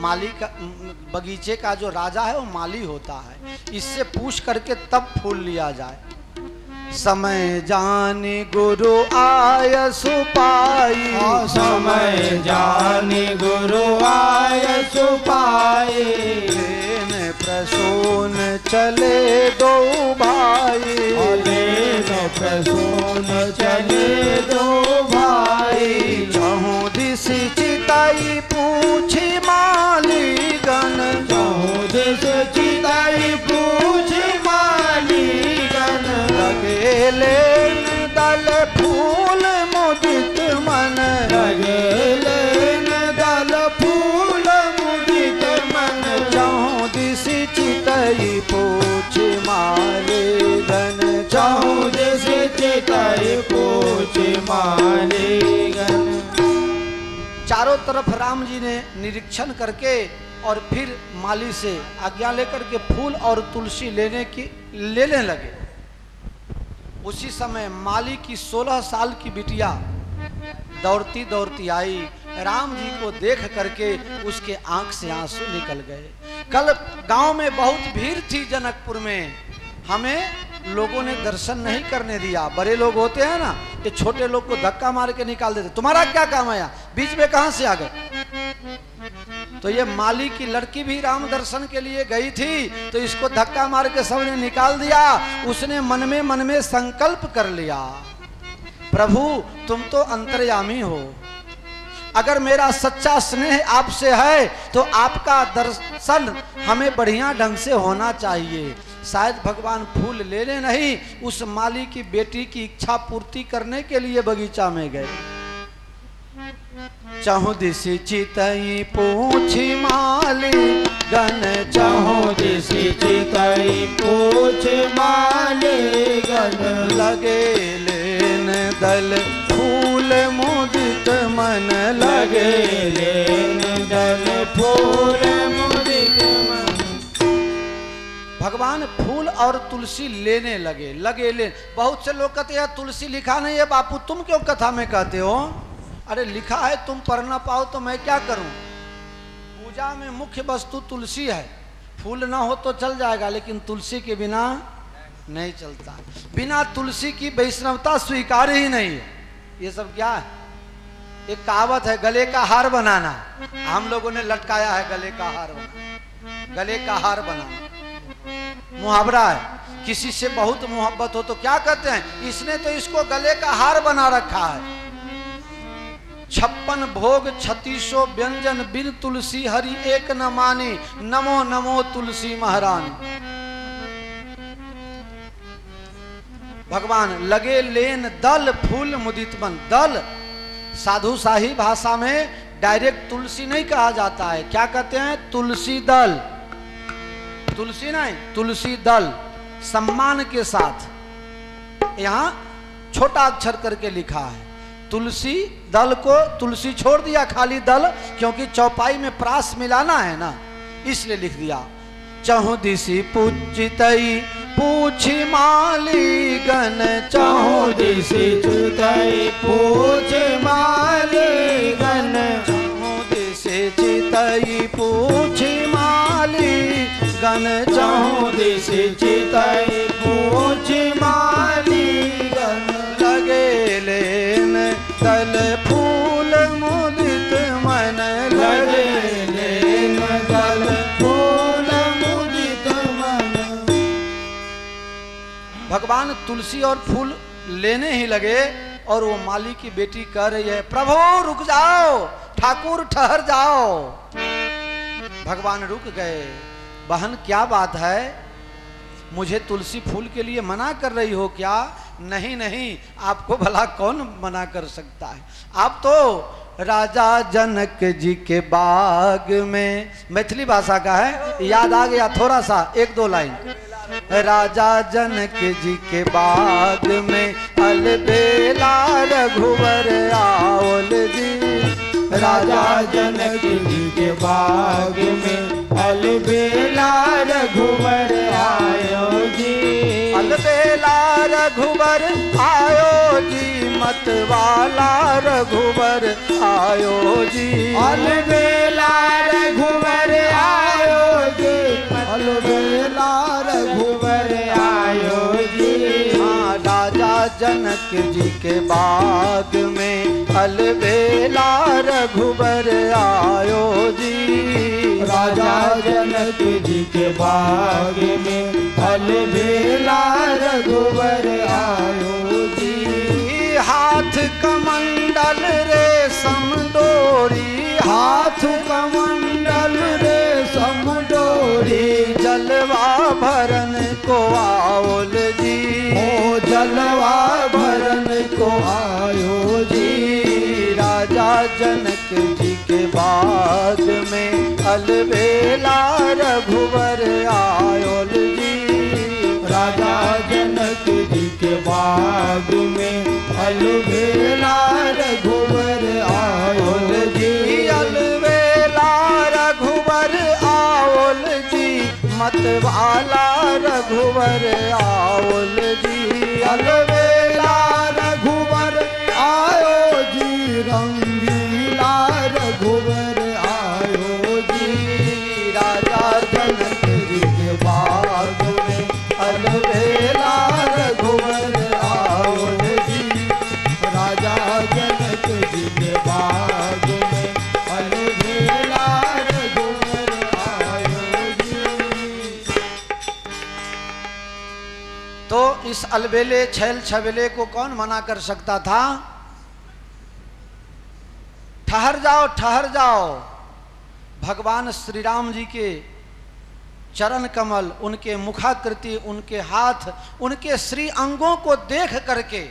माली का, बगीचे का जो राजा है वो माली होता है, इससे पूछ करके तब फूल लिया जाए। समय जानी गुरु आय सुपाई, समय जानी गुरु आय सुपाई। लेन प्रसून चले दो भाई, लेन प्रसून चले दो भाई। चहु दिस चिताई पूछी माली गण, चहु दिस चिताई पूछी माली गण। लगे लेन दल फूल मुदित मन, लगे लेन दल फूल मुदित मन। चहु दिस चितई पूछ माली गण, चहु दिस चितई पूछ माली गण। चारों तरफ राम जी ने निरीक्षण करके और फिर माली से आज्ञा लेकर के फूल और तुलसी लेने लगे। उसी समय माली की 16 साल की बिटिया दौड़ती दौड़ती आई। राम जी को देख करके उसके आंख से आंसू निकल गए। कल गांव में बहुत भीड़ थी जनकपुर में, हमें लोगों ने दर्शन नहीं करने दिया। बड़े लोग होते हैं ना, ये छोटे लोग को धक्का मार के निकाल देते। तुम्हारा क्या काम है यहाँ, बीच में कहां से आ गए? तो ये माली की लड़की भी राम दर्शन के लिए गई थी, तो इसको धक्का मार के सबने निकाल दिया। उसने मन में संकल्प कर लिया, प्रभु तुम तो अंतर्यामी हो, अगर मेरा सच्चा स्नेह आपसे है तो आपका दर्शन हमें बढ़िया ढंग से होना चाहिए। शायद भगवान फूल लेने नहीं, उस माली की बेटी की इच्छा पूर्ति करने के लिए बगीचा में गए। चहु दिस चितई पूछी माली गण, चहु दिस चितई पूछ माली गण। लगे लेन दल फूल मुदित मन, लगे लेन दल फूल मुदित मन। भगवान फूल और तुलसी लेने लगे। बहुत से लोग कहते हैं तुलसी लिखा नहीं है बापू, तुम क्यों कथा में कहते हो? अरे लिखा है, तुम पढ़ ना पाओ तो मैं क्या करूं? पूजा में मुख्य वस्तु तुलसी है। फूल ना हो तो चल जाएगा, लेकिन तुलसी के बिना नहीं चलता। बिना तुलसी की वैष्णवता स्वीकार ही नहीं है। ये सब क्या है? एक कहावत है, गले का हार बनाना। हम लोगों ने लटकाया है गले का हार बनाना, गले का हार बनाना मुहावरा है। किसी से बहुत मोहब्बत हो तो क्या कहते हैं, इसने तो इसको गले का हार बना रखा है। 56 भोग 3600 व्यंजन, बिन तुलसी हरि एक न मानी, नमो नमो तुलसी महारानी। भगवान लगे लेन दल फूल मुदित मन। दल साधु शाही भाषा में डायरेक्ट तुलसी नहीं कहा जाता है, क्या कहते हैं? तुलसी दल। तुलसी नहीं, तुलसी दल, सम्मान के साथ। यहां छोटा अक्षर करके लिखा है तुलसी दल को, तुलसी छोड़ दिया, खाली दल, क्योंकि चौपाई में प्रास मिलाना है ना, इसलिए लिख दिया। चहु दिशि पूजितई पूछी माली गण, चहु दिशि चितई पूछ माली गण, चहु दिशि चितई पूछी माली गण, चहु दिशि चितई पूछ माली गण, लगे लेन दल फूल मुदित मन, लगे लेन दल फूल मुदित मन। भगवान तुलसी और फूल लेने ही लगे और वो माली की बेटी कह रही है, प्रभु रुक जाओ, ठाकुर ठहर जाओ। भगवान रुक गए। बहन क्या बात है, मुझे तुलसी फूल के लिए मना कर रही हो क्या? नहीं नहीं, आपको भला कौन मना कर सकता है? आप तो राजा जनक जी के बाग में, मैथिली भाषा का है, याद आ गया थोड़ा सा, एक दो लाइन। राजा जनक जी के बाग में अलबेला रघुवर आओल जी, राजा जनक जी के बाग में अलबेला रघुवर आयो जी, अलबेला रघुवर आयो जी, मतवाला रघुवर आयो जी, अलबेला रघुवर आयो जी, अलबेला रघुवर आयो जी। हाँ, राजा जनक जी के बाग में अलबेला रघुवर आयो जी, राजा जनक जी के बाग में अलबेला रघुवर आयो जी। हाथ कमंडल रेशम डोरी, हाथ कमंडल रेशम डोरी, जलवा भरन को आओल जी, ओ जलवा भरन को आयो जी। राजा जनक जी के बाग में अलबेला रघुवर आयोल जी, राजा जनक जी के बाग में अलबेला रघुवर आयोल जी, अलबेला रघुवर आओल जी, मतवाला रघुवर आओल जी, अलबेला रघुवर आयो जी, रंगीला रघुवर आयो जी। राजा जनक जी के बाग में अलबेला रघुवर आओल जी, राजा जनक जी के बाग में अलबेला रघुवर आयो जी। तो इस अलबेले छैल छबेले को कौन मना कर सकता था? ठहर जाओ, ठहर जाओ। भगवान श्री राम जी के चरण कमल, उनके मुखाकृति, उनके हाथ, उनके श्री अंगों को देख करके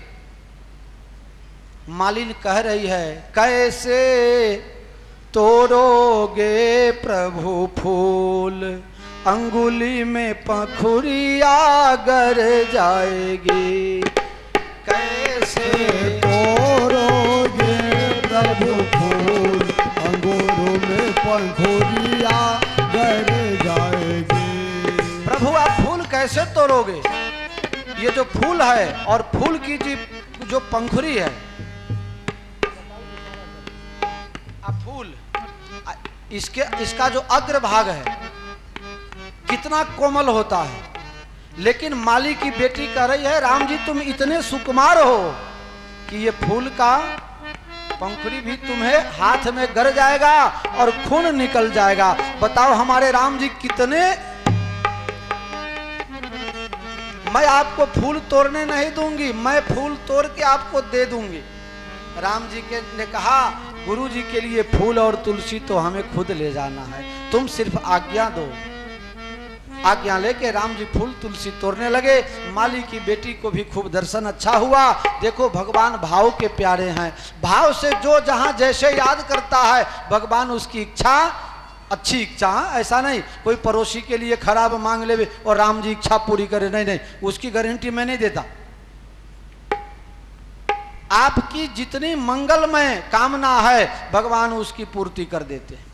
मालिन कह रही है, कैसे तोड़ोगे प्रभु फूल, अंगुली में पंखुड़िया गर जाएगी। कैसे तोड़ोगे प्रभु फूल, अंगूरों में पंखुड़िया गर जाएगी। प्रभु आप फूल कैसे तोड़ोगे? ये जो फूल है और फूल की जो पंखुड़ी है, अब फूल इसका जो अग्र भाग है कितना कोमल होता है, लेकिन माली की बेटी कह रही है, राम जी तुम इतने सुकुमार हो कि ये फूल का पंखुड़ी भी तुम्हें हाथ में गर जाएगा और खून निकल जाएगा। बताओ हमारे राम जी कितने, मैं आपको फूल तोड़ने नहीं दूंगी, मैं फूल तोड़ के आपको दे दूंगी। राम जी ने कहा, गुरु जी के लिए फूल और तुलसी तो हमें खुद ले जाना है, तुम सिर्फ आज्ञा दो। आज्ञा लेके राम जी फूल तुलसी तोड़ने लगे। माली की बेटी को भी खूब दर्शन अच्छा हुआ। देखो भगवान भाव के प्यारे हैं, भाव से जो जहां जैसे याद करता है भगवान उसकी इच्छा, अच्छी इच्छा, ऐसा नहीं कोई पड़ोसी के लिए खराब मांग ले और राम जी इच्छा पूरी करे, नहीं नहीं, उसकी गारंटी मैं नहीं देता। आपकी जितनी मंगलमय कामना है भगवान उसकी पूर्ति कर देते हैं।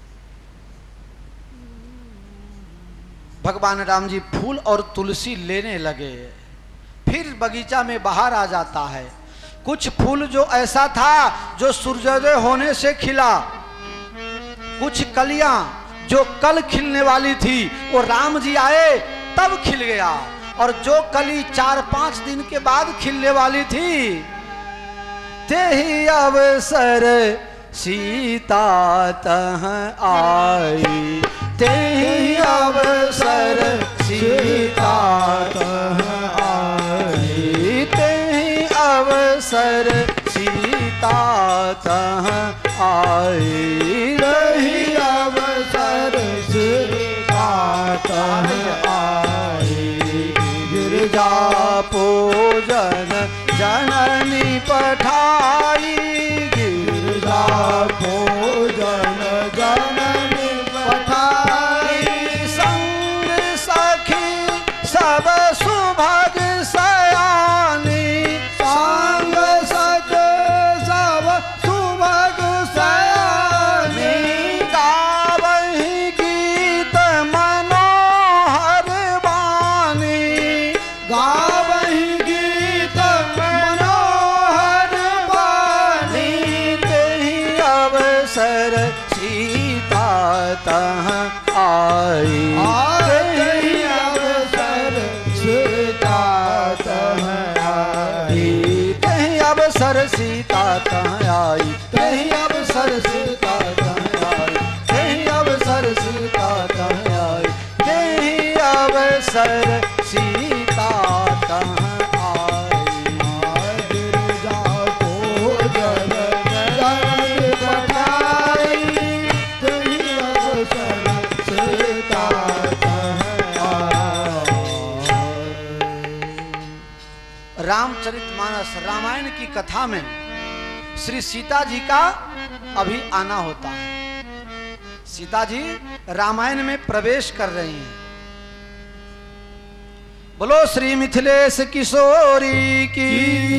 भगवान राम जी फूल और तुलसी लेने लगे। फिर बगीचा में बाहर आ जाता है। कुछ फूल जो ऐसा था जो सूर्योदय होने से खिला, कुछ कलियां जो कल खिलने वाली थी वो राम जी आए तब खिल गया, और जो कली 4-5 दिन के बाद खिलने वाली थी, ते ही अवसर सीता तह आई, ते ही अवसर सीता तह आई, ते ही अवसर सीता तह आई, रही अवसर सीता तह आई, गिरजा पूजन जननी पठाई, गिरजा पूजन जननी पठाई, संग सखी सब सुभग सयानी, संग सखी सब सुभग सयानी, गावहि गीत मनोहर वाणी, गावहि गीत मनोहर वाणी, तेहि अवसर सीता तह आई, तेहि अवसर सीता तह आई, तेहि अवसर सीता तह आई, तेहि अवसर सीता तह आई, तेहि अवसर सीता तह आई, तेहि अवसर सीता तह आई, गिरजा पूजन जननी पठाई, तेहि अवसर सीता तह आई। रामचरितमानस रामायण की कथा में श्री सीता जी का अभी आना होता है। सीता जी रामायण में प्रवेश कर रही हैं। बोलो श्री मिथिलेश किशोरी की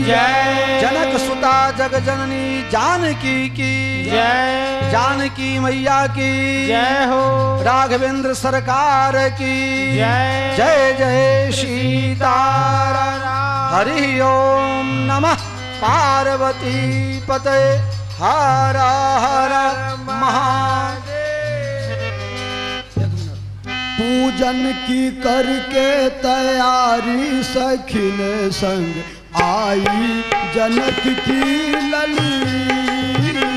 जय, जनक सुता जग जननी जानकी की जय, जानकी मैया की जय हो, राघवेंद्र सरकार की जय, जय जय सीताराम। हरि ओम नमः पार्वती पते हर हर महादेव। पूजन की करके तैयारी सखिन संग आई जनक की लली,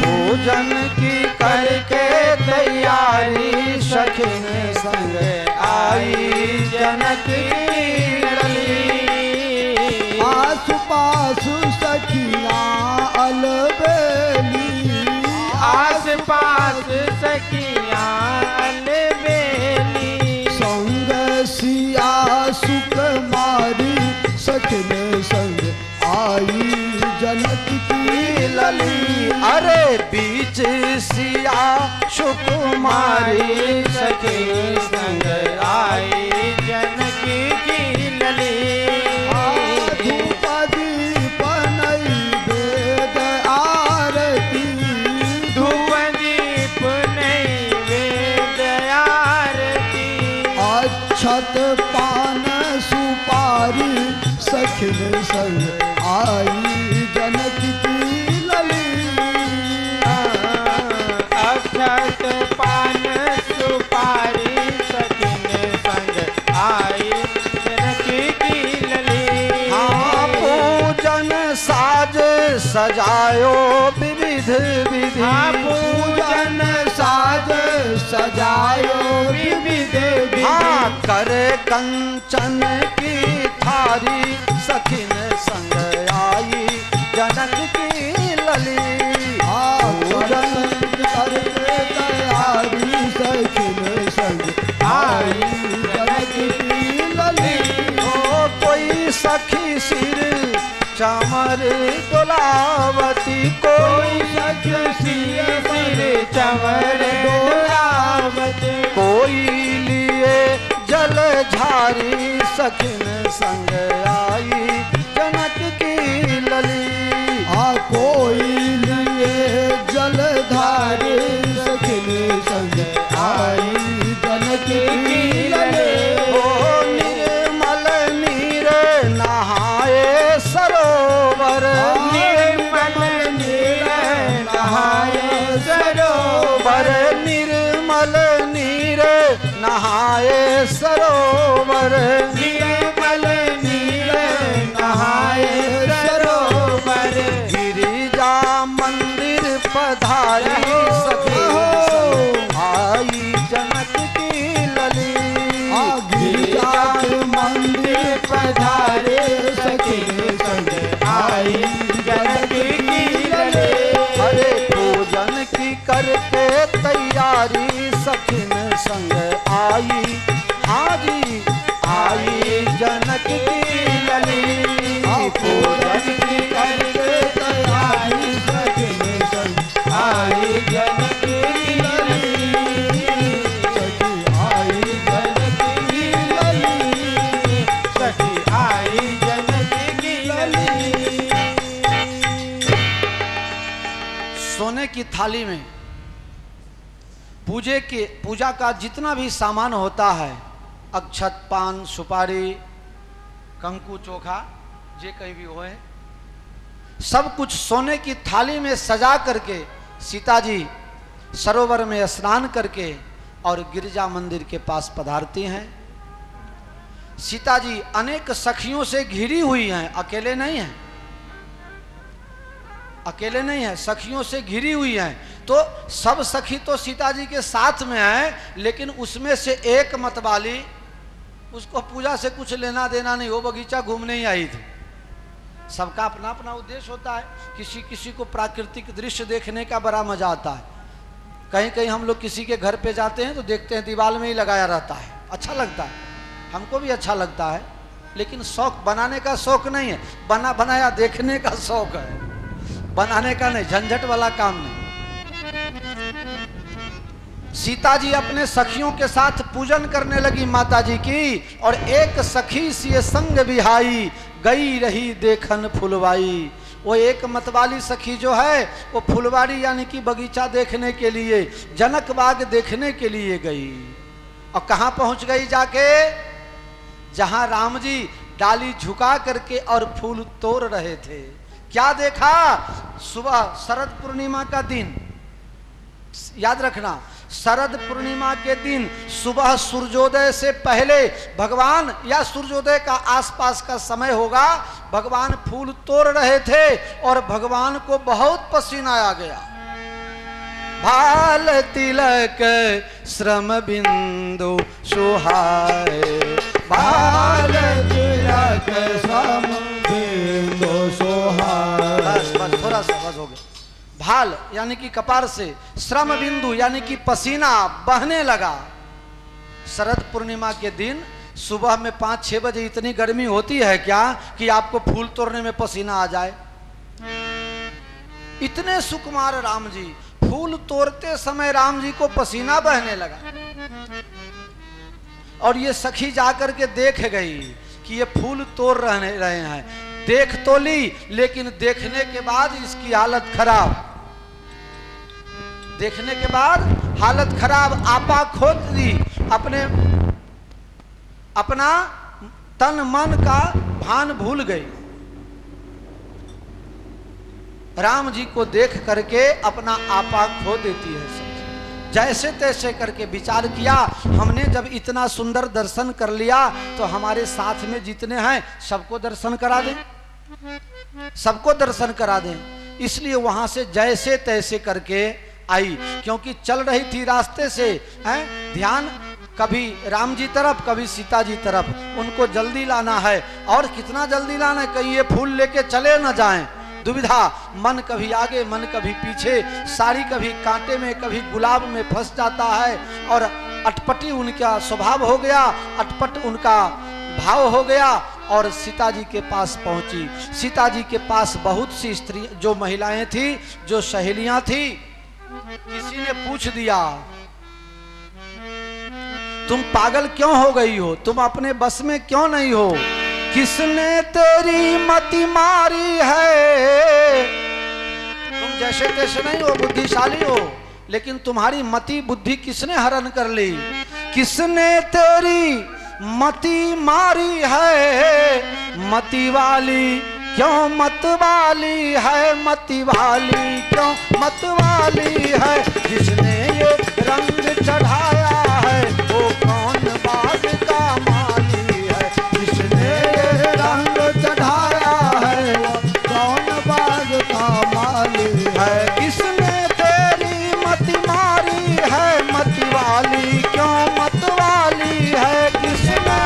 पूजन की करके तैयारी सखिन संग आई जनक की लली, आसु पासु सखियां अलबेली, आस पास सखियां अलबेली, संग सिया सुकुमारी सखिन संग आई जनक की लली। अरे बीच सिया सुकुमारी सखी संग आई जनक की लली, धूप दीप नैवेद आरती, धूप दीप नैवेद आरती, अक्षत पान सुपारी सखिन संग आई जनक की लली, अक्षत पान सुपारी सखिन संग आई जनक की लली। हाँ पूजन साज सजायो विविध विधि, हाँ पूजन साज सजायो विविध विधि, हाँ कर कंचन की थारी सखिन संग आई जनक की लली, पूजन करके तैयारी सखिन संग आई जनक की चमर डोलावती, कोई सखी सिर चमर डोलावती, कोई लिए जलधारी सखिन संग आई जनक की लली। कोई लिए जलधारी सखिन संग आई जनक की लली। ओ निर्मल नीर नहाए सरोवर, निर्मल नीर नहाए सरोवर, निर्मल नीर नहाए सरोवर, निर्मल नीर नहाए सरोवर, गिरिजा मंदिर पधारी सखी संग आई जनक की लली। गिरिजा मंदिर पधारे सखी संग आई जनक की लली। अरे पूजन की करके तैयारी सखिन संग आई, हाजी आई जनक की लली। पूजन की करके तैयारी सखी संग आई जनक की लली। सखी आई जनक की लली, सखी आई जनक की लली। सोने की थाली में पूजा का जितना भी सामान होता है, अक्षत, पान, सुपारी, कंकु, चोखा, जे कहीं भी होए, सब कुछ सोने की थाली में सजा करके सीता जी सरोवर में स्नान करके और गिरजा मंदिर के पास पधारती हैं। सीता जी अनेक सखियों से घिरी हुई हैं, अकेले नहीं हैं, अकेले नहीं है, सखियों से घिरी हुई हैं। तो सब सखी तो सीता जी के साथ में हैं, लेकिन उसमें से एक मतवाली, उसको पूजा से कुछ लेना देना नहीं, वो बगीचा घूमने ही आई थी। सबका अपना अपना उद्देश्य होता है। किसी किसी को प्राकृतिक दृश्य देखने का बड़ा मजा आता है। कहीं कहीं हम लोग किसी के घर पे जाते हैं तो देखते हैं दीवार में ही लगाया रहता है, अच्छा लगता है, हमको भी अच्छा लगता है, लेकिन शौक बनाने का शौक नहीं है, बनाया देखने का शौक है, बनाने का नहीं, झंझट वाला काम नहीं। सीता जी अपने सखियों के साथ पूजन करने लगी माता जी की, और एक सखी सी संग बिहाई, गई रही देखन फुलवाई। वो एक मतवाली सखी जो है वो फुलवाड़ी यानी कि बगीचा देखने के लिए, जनक बाग देखने के लिए गई। और कहाँ पहुंच गई जाके? जहां राम जी डाली झुका करके और फूल तोड़ रहे थे। क्या देखा? सुबह शरद पूर्णिमा का दिन, याद रखना, शरद पूर्णिमा के दिन सुबह सूर्योदय से पहले भगवान, या सूर्योदय का आसपास का समय होगा, भगवान फूल तोड़ रहे थे और भगवान को बहुत पसीना आ गया। भाल तिलक श्रम बिंदु सुहाए, भाल तिलक श्रम बिंदु सुहाए। बस बस थोड़ा सा बस हो गया। भाल यानी कि कपार से, श्रम बिंदु यानी कि पसीना बहने लगा। शरद पूर्णिमा के दिन सुबह में 5-6 बजे इतनी गर्मी होती है क्या कि आपको फूल तोड़ने में पसीना आ जाए? इतने सुकुमार राम जी, फूल तोड़ते समय राम जी को पसीना बहने लगा। और ये सखी जाकर के देख गई कि ये फूल तोड़ रहे हैं। देख तो ली, लेकिन देखने के बाद इसकी हालत खराब, देखने के बाद हालत खराब, आपा खोद दी, अपना तन मन का भान भूल गई। राम जी को देख करके अपना आपा खो देती है सखी। जैसे तैसे करके विचार किया, हमने जब इतना सुंदर दर्शन कर लिया तो हमारे साथ में जितने हैं सबको दर्शन करा दें, सबको दर्शन करा दें। इसलिए वहां से जैसे तैसे करके आई, क्योंकि चल रही थी रास्ते से, ध्यान कभी राम जी तरफ कभी सीता जी तरफ, उनको जल्दी लाना है। और कितना जल्दी लाना है, कहीं ये फूल लेके चले न जाएं। दुविधा, मन कभी आगे मन कभी पीछे, साड़ी कभी कांटे में कभी गुलाब में फंस जाता है, और अटपटी उनका स्वभाव हो गया, अटपट उनका भाव हो गया। और सीता जी के पास पहुंची। सीता जी के पास बहुत सी स्त्री जो महिलाएं थी, जो सहेलियां थी, किसी ने पूछ दिया तुम पागल क्यों हो गई हो, तुम अपने बस में क्यों नहीं हो, किसने तेरी मति मारी है। तुम जैसे तैसे नहीं हो, बुद्धिशाली हो, लेकिन तुम्हारी मति बुद्धि किसने हरण कर ली, किसने तेरी मति मारी है। मति वाली क्यों मत वाली है, मति वाली क्यों मत वाली है, जिसने ये रंग चढ़ाया है वो कौन बाग का माली है, जिसने ये रंग चढ़ाया है वो कौन बाग का माली है, किसने तेरी मति मारी है, मति वाली क्यों मत वाली है, किसने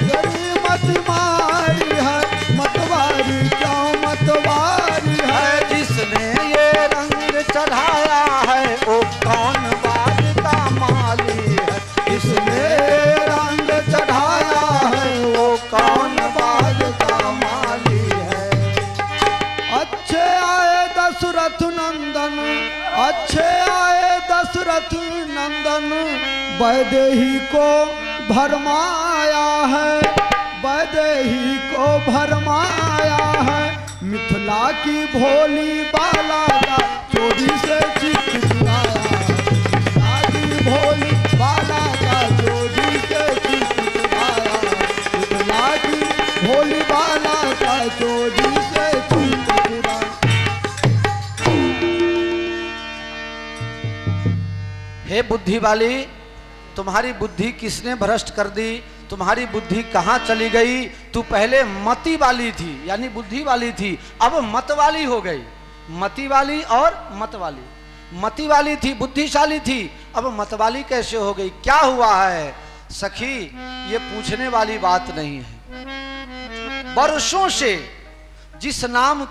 तेरी मत मारी है, मतवारी क्यों मतवारी है, है, जिसने ये रंग चढ़ाया है वो कौन बाग का माली है, इसने रंग चढ़ाया है वो कौन बाग का माली है। अच्छे आए दशरथ नंदन, अच्छे आए दशरथ नंदन, वैदेही को भरमाया है, वैदेही को भरमाया है, मिथिला की भोली बाला का चोरी से चित चुराया है, मिथिला की भोली बाला का चोरी से चित चुराया है, मिथिला की भोली बाला का चोरी से चित चुराया। हे बुद्धि वाली, तुम्हारी बुद्धि किसने भ्रष्ट कर दी, तुम्हारी बुद्धि कहाँ चली गई। तू पहले मति वाली थी, यानी बुद्धि वाली थी, अब मत वाली हो गई। मति वाली और मत वाली, मति वाली थी, बुद्धिशाली थी, अब मत वाली कैसे हो गई, क्या हुआ है। सखी, ये पूछने वाली बात नहीं है। वर्षों से जिस नाम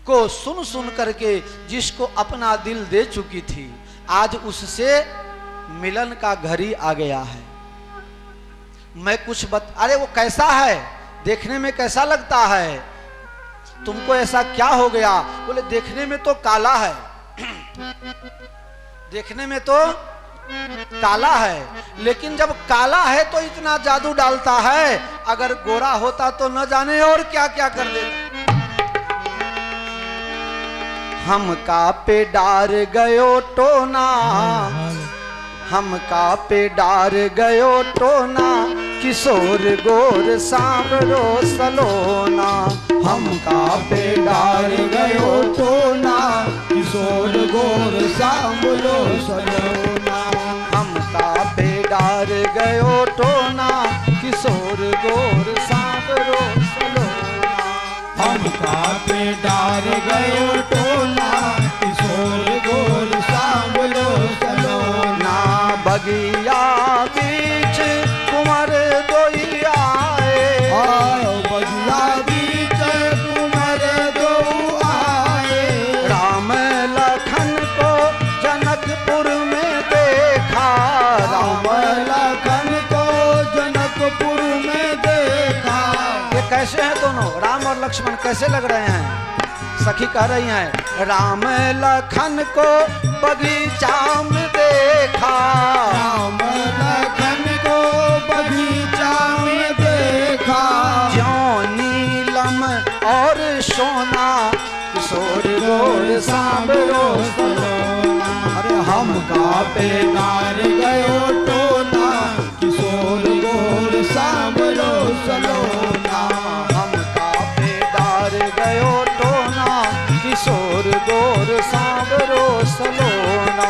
को सुन सुन करके जिसको अपना दिल दे चुकी थी, आज उससे मिलन का घड़ी आ गया है। मैं कुछ अरे वो कैसा है, देखने में कैसा लगता है, तुमको ऐसा क्या हो गया। बोले देखने में तो काला है, देखने में तो काला है, लेकिन जब काला है तो इतना जादू डालता है, अगर गोरा होता तो न जाने और क्या क्या कर देता। हम का पे डार गयो टोना, हम का पे डार गयो टोना, किशोर गोर सांवरो सलोना, हम का पे डार गयो टोना, किशोर गोर सांवलो सलोना, हम का पे डार गयो टोना, किशोर गोर सांवरो सलोना, हम का पे डार गयो टोना, किशोर गोर सांवलो सलोना, बगिया बीच कुंवर दोई आए, बगिया बीच कुंवर दो आए, राम लखन को जनकपुर में देखा, राम लखन को जनकपुर में देखा। ये कैसे हैं दोनों, राम और लक्ष्मण कैसे लग रहे हैं। सखी कह रही हैं, राम लखन को बगीचा में देखा, राम लखन को बगीचा में देखा, ज्यों नीलम और सोना, किशोर गोर सांवरो सलोना। अरे हम का पे डार गयो टोना, किशोर गोर सांवलो सलोना, हम का पे डार गयो टोना, किशोर गोर सांवरो सलोना,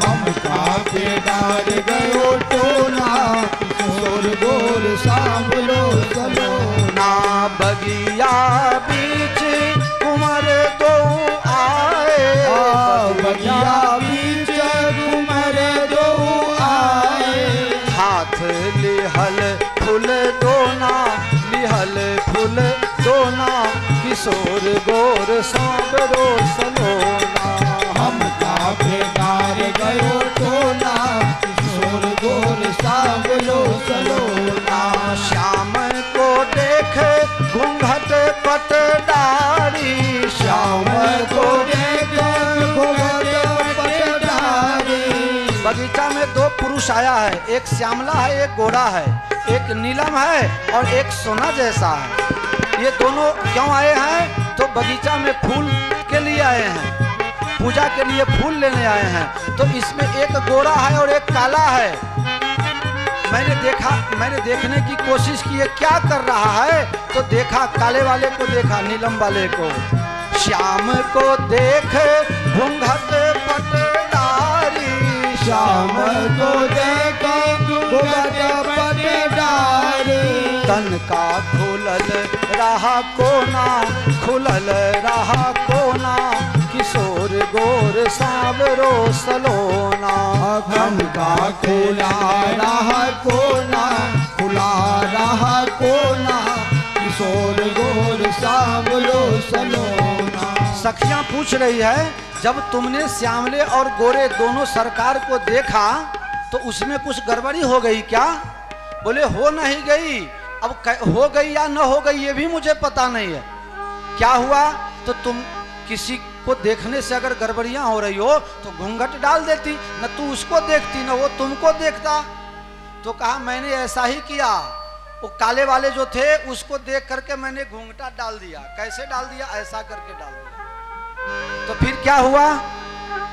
हम का पे डार गयो टोना, किशोर गोर सांवलो सलोना, बगिया बीच कुंवर दो आए, बगिया बीच कुंवर दो आए, हाथ लिहल फूल दोना, लिहल फूल दोना, किशोर गोर सांवरो सलोना, हम का पे डार गयो टोना, किशोर गोर सांवलो सलोना, श्याम को दे बगीचा में दो पुरुष आया है, एक श्यामला है, एक गोरा है, एक नीलम है और एक सोना जैसा है। ये दोनों क्यों आए हैं? तो बगीचा में फूल के लिए आए हैं, पूजा के लिए फूल लेने आए हैं। तो इसमें एक गोरा है और एक काला है। मैंने देखने की कोशिश की ये क्या कर रहा है, तो देखा, काले वाले को देखा, नीलम वाले को। श्याम को देख घूंघट पटदारी, श्याम को देखो घूंघट पटदारी, तन का खुलल रहा कोना, खुलल रहा कोना, किशोर गोर सांवरो सलोना। तन का खुला रहा कोना, खुला रहा कोना, किशोर गोर सांवरो सलोना। सखियां पूछ रही है, जब तुमने श्यामले और गोरे दोनों सरकार को देखा तो उसमें कुछ गड़बड़ी हो गई क्या? बोले हो नहीं गई, अब हो गई या न हो गई ये भी मुझे पता नहीं है। क्या हुआ? तो तुम किसी को देखने से अगर गड़बड़ियां हो रही हो तो घूंघट डाल देती, न तू उसको देखती न वो तुमको देखता। तो कहा मैंने ऐसा ही किया, वो काले वाले जो थे उसको देख करके मैंने घूंघटा डाल दिया। कैसे डाल दिया? ऐसा करके डाल दिया। तो फिर क्या हुआ?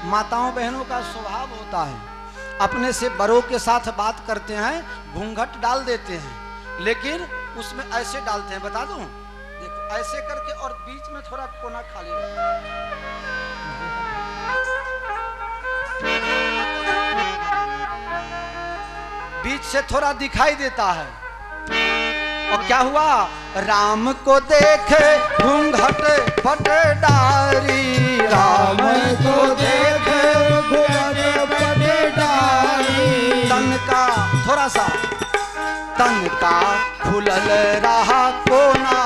माताओं बहनों का स्वभाव होता है, अपने से बड़ों के साथ बात करते हैं, घूंघट डाल देते हैं, लेकिन उसमें ऐसे डालते हैं, बता दूं, देखो ऐसे करके और बीच में थोड़ा कोना खाली रहता है। बीच से थोड़ा दिखाई देता है। और क्या हुआ? राम को देखे घूंघट पटदारी, राम को देखे घूंघट पटदारी, तन का थोड़ा सा, तन का खुलल रहा कोना,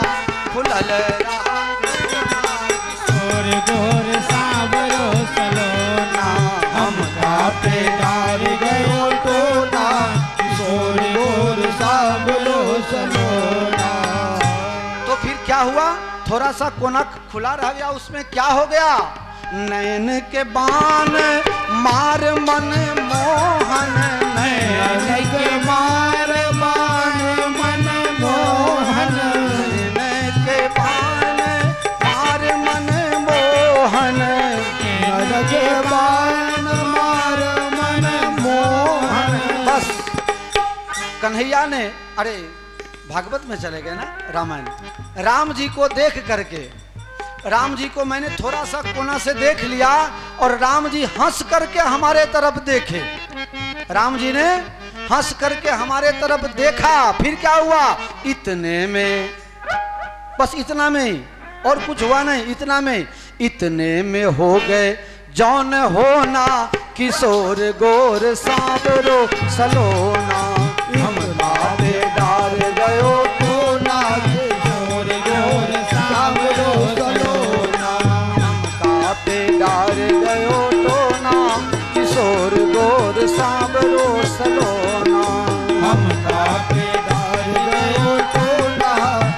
खुलल रहा कोना, किशोर गोर सांवरो सलोना, हम काटे डार गयो टोना, किशोर गोर सांवरो सलोना। तो फिर क्या हुआ? थोड़ा सा कोना खुला रह गया, उसमें क्या हो गया? नैन के बाण मार मन मोहन, नैन के मार बाण मन मोहन, नैन के बाण मार मन मोहन, नैन के बाण मार मन मोहन। बस कन्हैया ने, अरे भागवत में चले गए ना, रामायण, राम जी को देख करके, राम जी को मैंने थोड़ा सा कोना से देख लिया और राम जी हंस करके हमारे तरफ देखे। राम जी ने हंस करके हमारे तरफ देखा। फिर क्या हुआ? इतने में, बस इतना में ही, और कुछ हुआ नहीं, इतना में, इतने में हो गए जौन होना, किशोर गोर सांवरो सलोना। हम बाबे डार गयो कोना, किशोर गोर सांवरो सलोना। हम कापे डार गयो टोना, किशोर गोर सांवरो सलोना। हम काटे डार गयो टोना,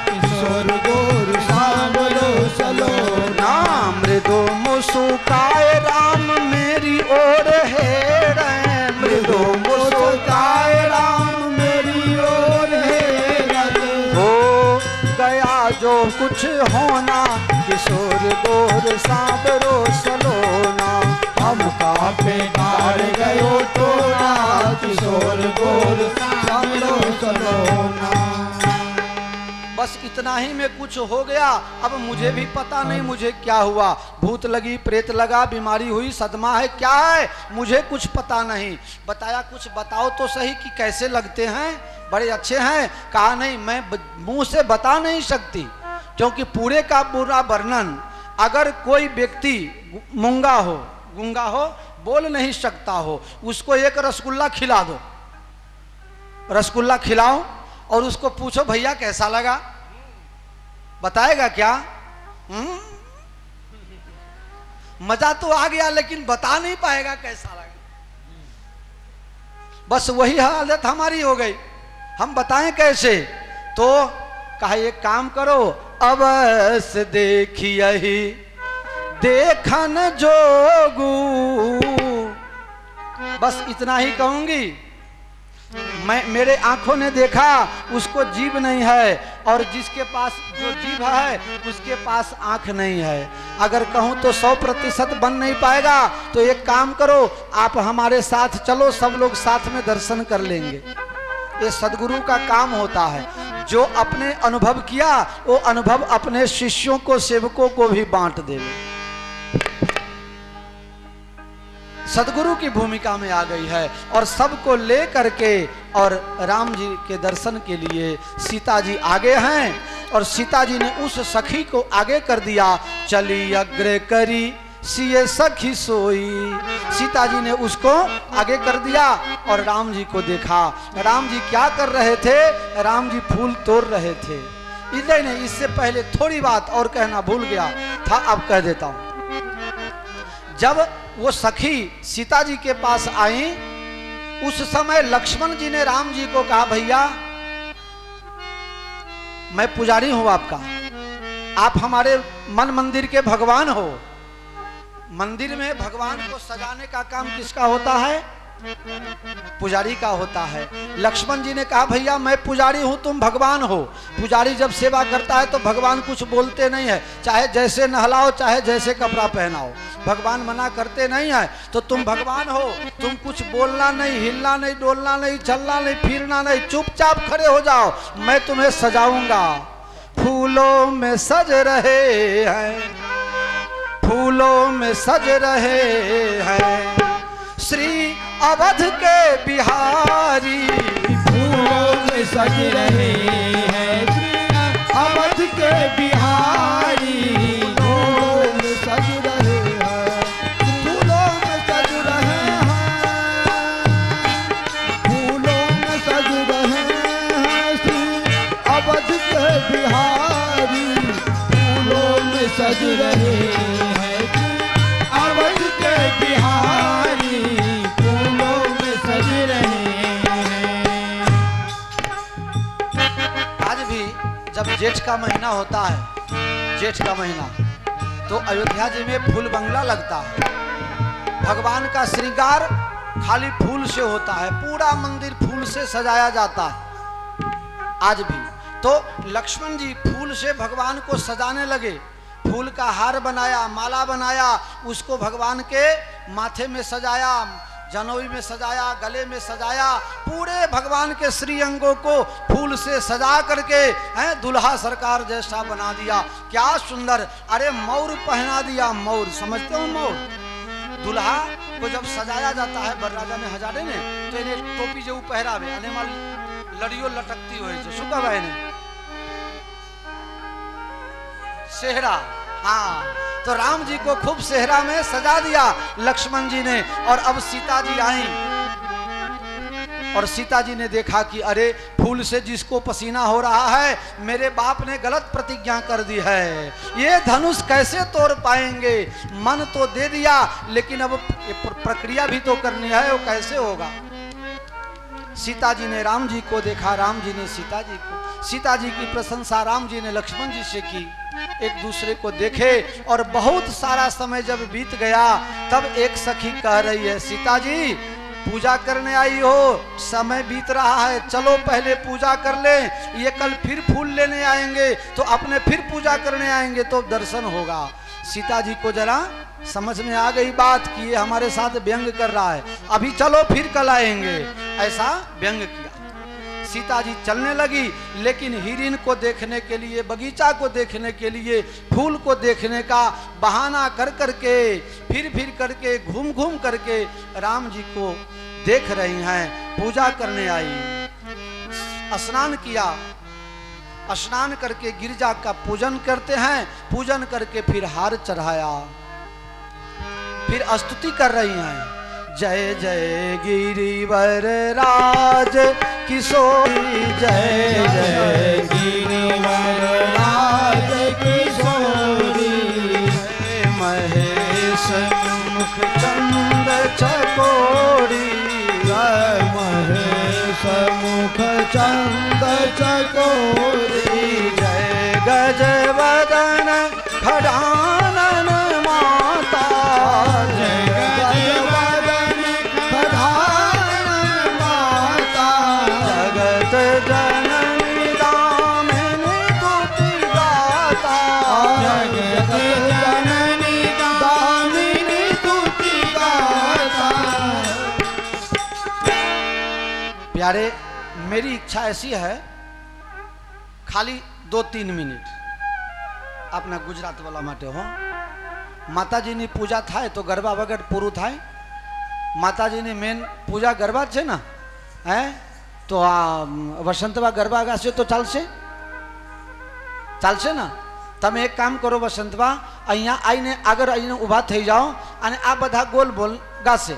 किशोर गोर सांवरो सलोना। मृदु मुस्काए राम मेरी ओर हेरे, मृदु मुस्काए राम मेरी ओर हेरन। हो गया जो कुछ होना, किशोर गोर सांवरो सलोना। हम काटे डार गयो टोना, किशोर गोर सांवरो सलोना। बस इतना ही में कुछ हो गया। अब मुझे भी पता नहीं मुझे क्या हुआ, भूत लगी, प्रेत लगा, बीमारी हुई, सदमा है, क्या है मुझे कुछ पता नहीं। बताया कुछ बताओ तो सही कि कैसे लगते हैं, बड़े अच्छे हैं। कहा नहीं, मैं मुंह से बता नहीं सकती, क्योंकि पूरे का पूरा वर्णन, अगर कोई व्यक्ति गूंगा हो, बोल नहीं सकता हो, उसको एक रसगुल्ला खिला दो, रसगुल्ला खिलाओ और उसको पूछो भैया कैसा लगा, बताएगा क्या? मजा तो आ गया लेकिन बता नहीं पाएगा कैसा लगा। बस वही हालत हमारी हो गई, हम बताएं कैसे? तो कहा एक काम करो, अवश्य देखिए देखन जोगू, बस इतना ही कहूंगी। मेरे आंखों ने देखा उसको जीभ नहीं है, और जिसके पास जो जीभ है उसके पास आंख नहीं है। अगर कहूं तो 100% बन नहीं पाएगा, तो एक काम करो, आप हमारे साथ चलो, सब लोग साथ में दर्शन कर लेंगे। ये सदगुरु का काम होता है, जो अपने अनुभव किया वो अनुभव अपने शिष्यों को, सेवकों को भी बांट देवे। सदगुरु की भूमिका में आ गई है, और सबको ले करके और राम जी के दर्शन के लिए सीता जी आगे हैं, और सीता जी ने उस सखी को आगे कर दिया। चली अग्र करी सिए सखी सोई, सीता जी ने उसको आगे कर दिया और राम जी को देखा। राम जी क्या कर रहे थे? राम जी फूल तोड़ रहे थे। इधर नहीं, इससे पहले थोड़ी बात और कहना भूल गया था, अब कह देता हूं। जब वो सखी सीता जी के पास आई, उस समय लक्ष्मण जी ने राम जी को कहा, भैया मैं पुजारी हूं आपका, आप हमारे मन मंदिर के भगवान हो। मंदिर में भगवान को सजाने का काम किसका होता है? पुजारी का होता है। लक्ष्मण जी ने कहा, भैया मैं पुजारी हूं, तुम भगवान हो। पुजारी जब सेवा करता है तो भगवान कुछ बोलते नहीं है, चाहे जैसे नहलाओ, चाहे जैसे कपड़ा पहनाओ, भगवान मना करते नहीं है। तो तुम भगवान हो, तुम कुछ बोलना नहीं, हिलना नहीं, डोलना नहीं, चलना नहीं, फिरना नहीं, चुपचाप खड़े हो जाओ, मैं तुम्हें सजाऊंगा। फूलों में सज रहे हैं, फूलों में सज रहे हैं श्री अवध के बिहारी, फूलों में सज रहे हैं श्री अवध के बिहारी। फूलों में सज रहे हैं, फूलों में सज रहे हैं, फूलों में सज रहे हैं श्री अवध के बिहारी। फूलों में सज रहे हैं श्री अवध के बिहारी। फूलों में सज रहे हैं। आज भी जब जेठ का महीना होता है, जेठ का महीना, तो अयोध्या जी में फूल बंगला लगता है। भगवान का श्रृंगार खाली फूल से होता है, पूरा मंदिर फूल से सजाया जाता है। आज भी तो लक्ष्मण जी फूल से भगवान को सजाने लगे, फूल का हार बनाया, माला बनाया, उसको भगवान के माथे में सजाया, जनोई में सजाया, गले में सजाया, पूरे भगवान के श्री अंगों को फूल से सजा करके हैं दुल्हा सरकार जैसा बना दिया। क्या सुंदर! अरे मौर पहना दिया, मौर समझते हो? मौर दुल्हा को जब सजाया जाता है बरराजा ने हजारे ने, तो इन्हें टोपी जो पहरावे अने माल लड़ियों लटकती हो शुका भाई ने सेहरा। हाँ, तो राम जी को खूब सेहरा में सजा दिया लक्ष्मण जी ने। और अब सीता जी आई, और सीता जी ने देखा कि अरे फूल से जिसको पसीना हो रहा है, मेरे बाप ने गलत प्रतिज्ञा कर दी है, ये धनुष कैसे तोड़ पाएंगे? मन तो दे दिया, लेकिन अब प्रक्रिया भी तो करनी है, वो कैसे होगा? सीता जी ने राम जी को देखा, राम जी ने सीता जी को, सीता जी की प्रशंसा राम जी ने लक्ष्मण जी से की। एक दूसरे को देखे, और बहुत सारा समय जब बीत गया, तब एक सखी कह रही है, सीता जी पूजा करने आई हो, समय बीत रहा है, चलो पहले पूजा कर ले, ये कल फिर फूल लेने आएंगे, तो अपने फिर पूजा करने आएंगे तो दर्शन होगा। सीता जी को जरा समझ में आ गई बात कि ये हमारे साथ व्यंग कर रहा है, अभी चलो फिर कल आएंगे, ऐसा व्यंग किया। सीता जी चलने लगी, लेकिन हिरिन को देखने के लिए, बगीचा को देखने के लिए, फूल को देखने का बहाना कर करके, फिर करके, घूम घूम करके राम जी को देख रही हैं। पूजा करने आई, स्नान किया, स्नान करके गिरजा का पूजन करते हैं, पूजन करके फिर हार चढ़ाया, फिर स्तुति कर रही हैं। जय जय गिरिवर राज किशोरी, जय जय गिरिवर राज किशोरी। जय महेश मुख चंद चकोरी, जय महेश मुख चंद चकोरी। जय गजवदन खड़ानन माता, जय गजवदन खड़ानन प्यारे, मेरी इच्छा ऐसी है, खाली 2-3 मिनट अपना गुजरात वाला माटे हो। माताजी ने पूजा थाय तो गरबा वगैरह पूरू थाय। माताजी ने मेन पूजा गरबा छे ना, है तो आ वसंतबा गरबा गाશે तो ચાલશે ना। તમે એક કામ કરો વસંતબા, અહીંયા આવીને આગળ આવીને ઊભા થઈ જાઓ અને આ બધા ગોલ બોલ ગાશે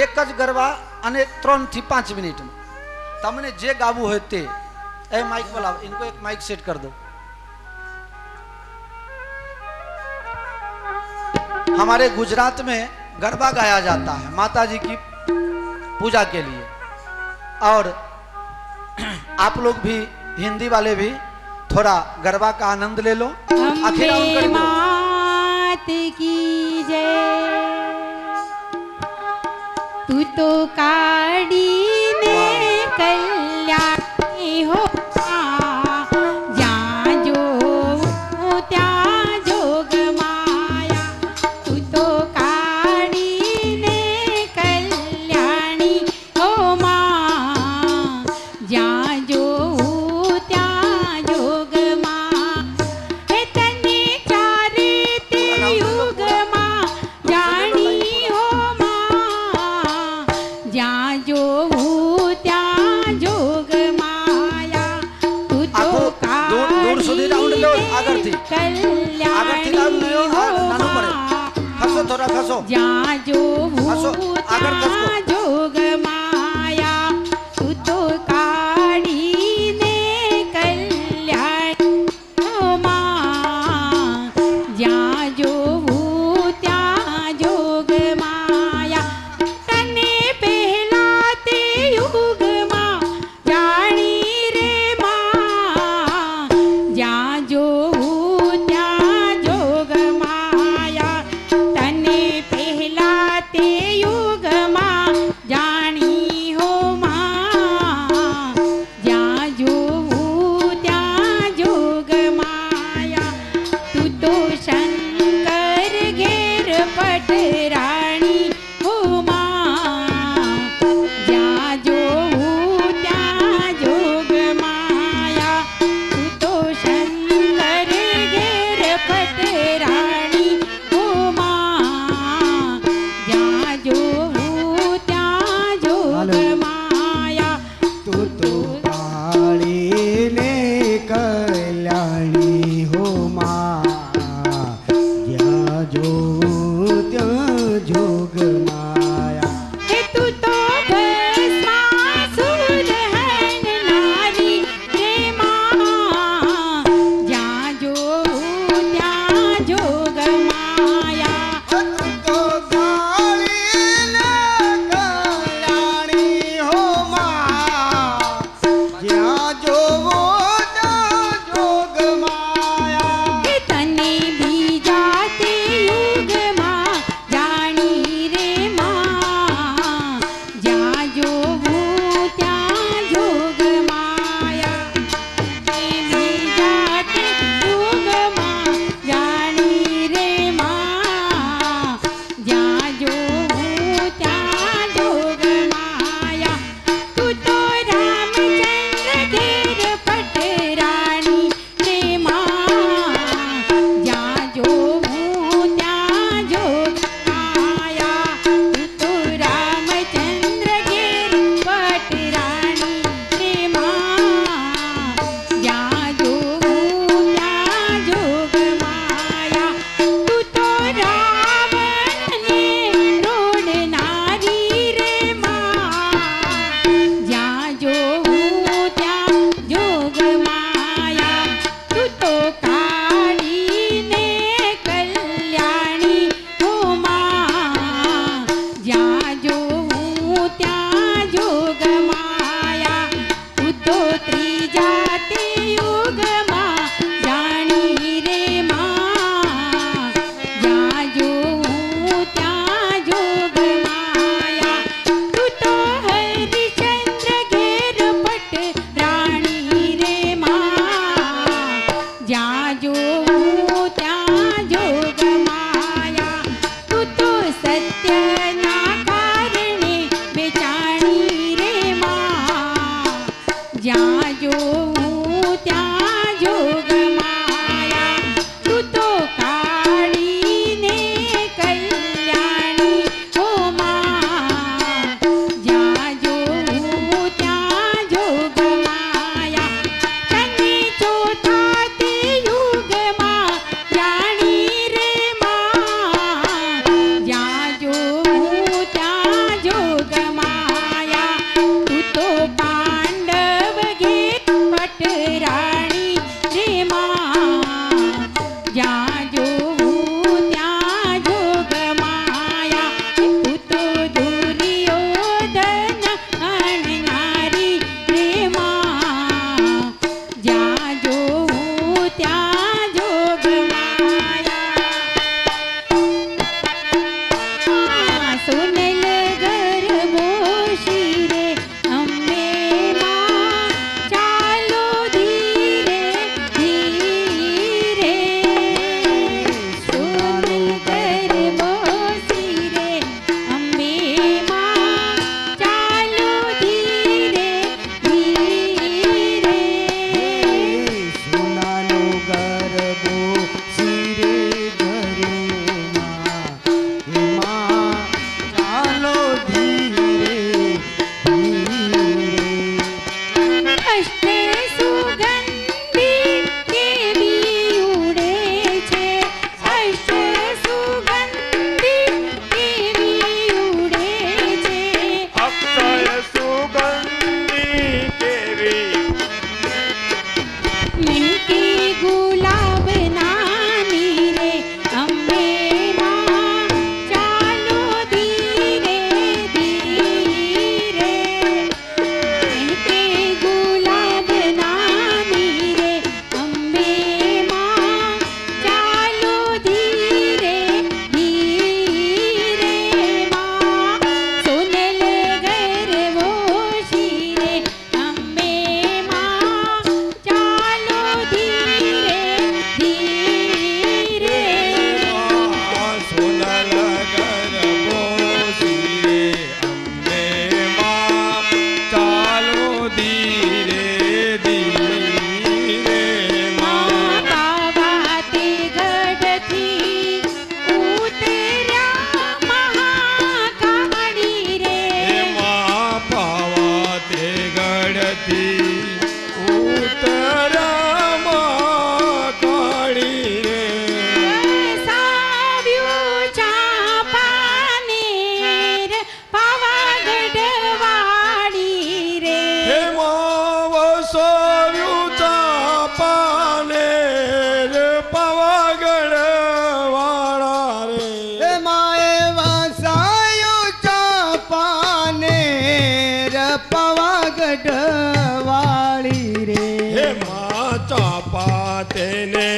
એક જ ગરબા અને 3 થી 5 મિનિટમાં તમને જે ગાવું હોય તે। ए माइक वाला, इनको एक माइक सेट कर दो। हमारे गुजरात में गरबा गाया जाता है माता जी की पूजा के लिए, और आप लोग भी हिंदी वाले भी थोड़ा गरबा का आनंद ले लो। आखिर अम्बे मात की जय। तू तो काड़ी ने कल्याणी हो, जहाँ जो त्या जोग माया। तू तो काड़ी ने कल्याणी हो माँ, जहाँ जो त्या जोग माँ। हे तने चारे ते युग माँ जानी हो माँ, जहाँ जो त्या जोग माया। तू तो दूर સુધી રાઉન્ડ લો, આગળથી कल्याणी લો, हो નાનું પડે, ખસો થોડા ખસો, जहाँ जो ખસો આગળ ખસો। जोग माया। तू तो काड़ी ने कल्याणी हो माँ, जहाँ जो त्या जोग माया। तने पहला ते युग माँ जानी रे माँ, जहाँ जो त्या जोग माया। तने पहला ते युग माँ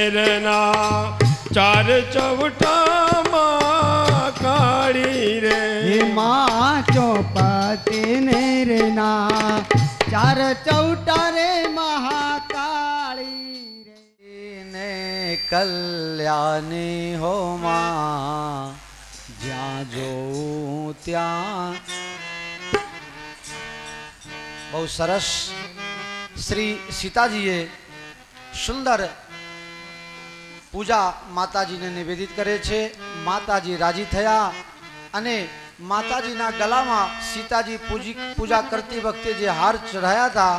नेरना चार चौटा माँ काली रे। हे माँ चौपटी नेरना चार चौटा रे महाकाली रे। ने कल्याणी हो माँ ज्યાં જોઉં ત્યાં। બહુ સરસ શ્રી સીતાજીએ સુંદર પૂજા માતાજીને નિવેદિત કરે છે। માતાજી રાજી થયા અને માતાજીના ગલામાં સીતાજી પૂજા કરતી વખતે જે હાર ચઢાયા હતા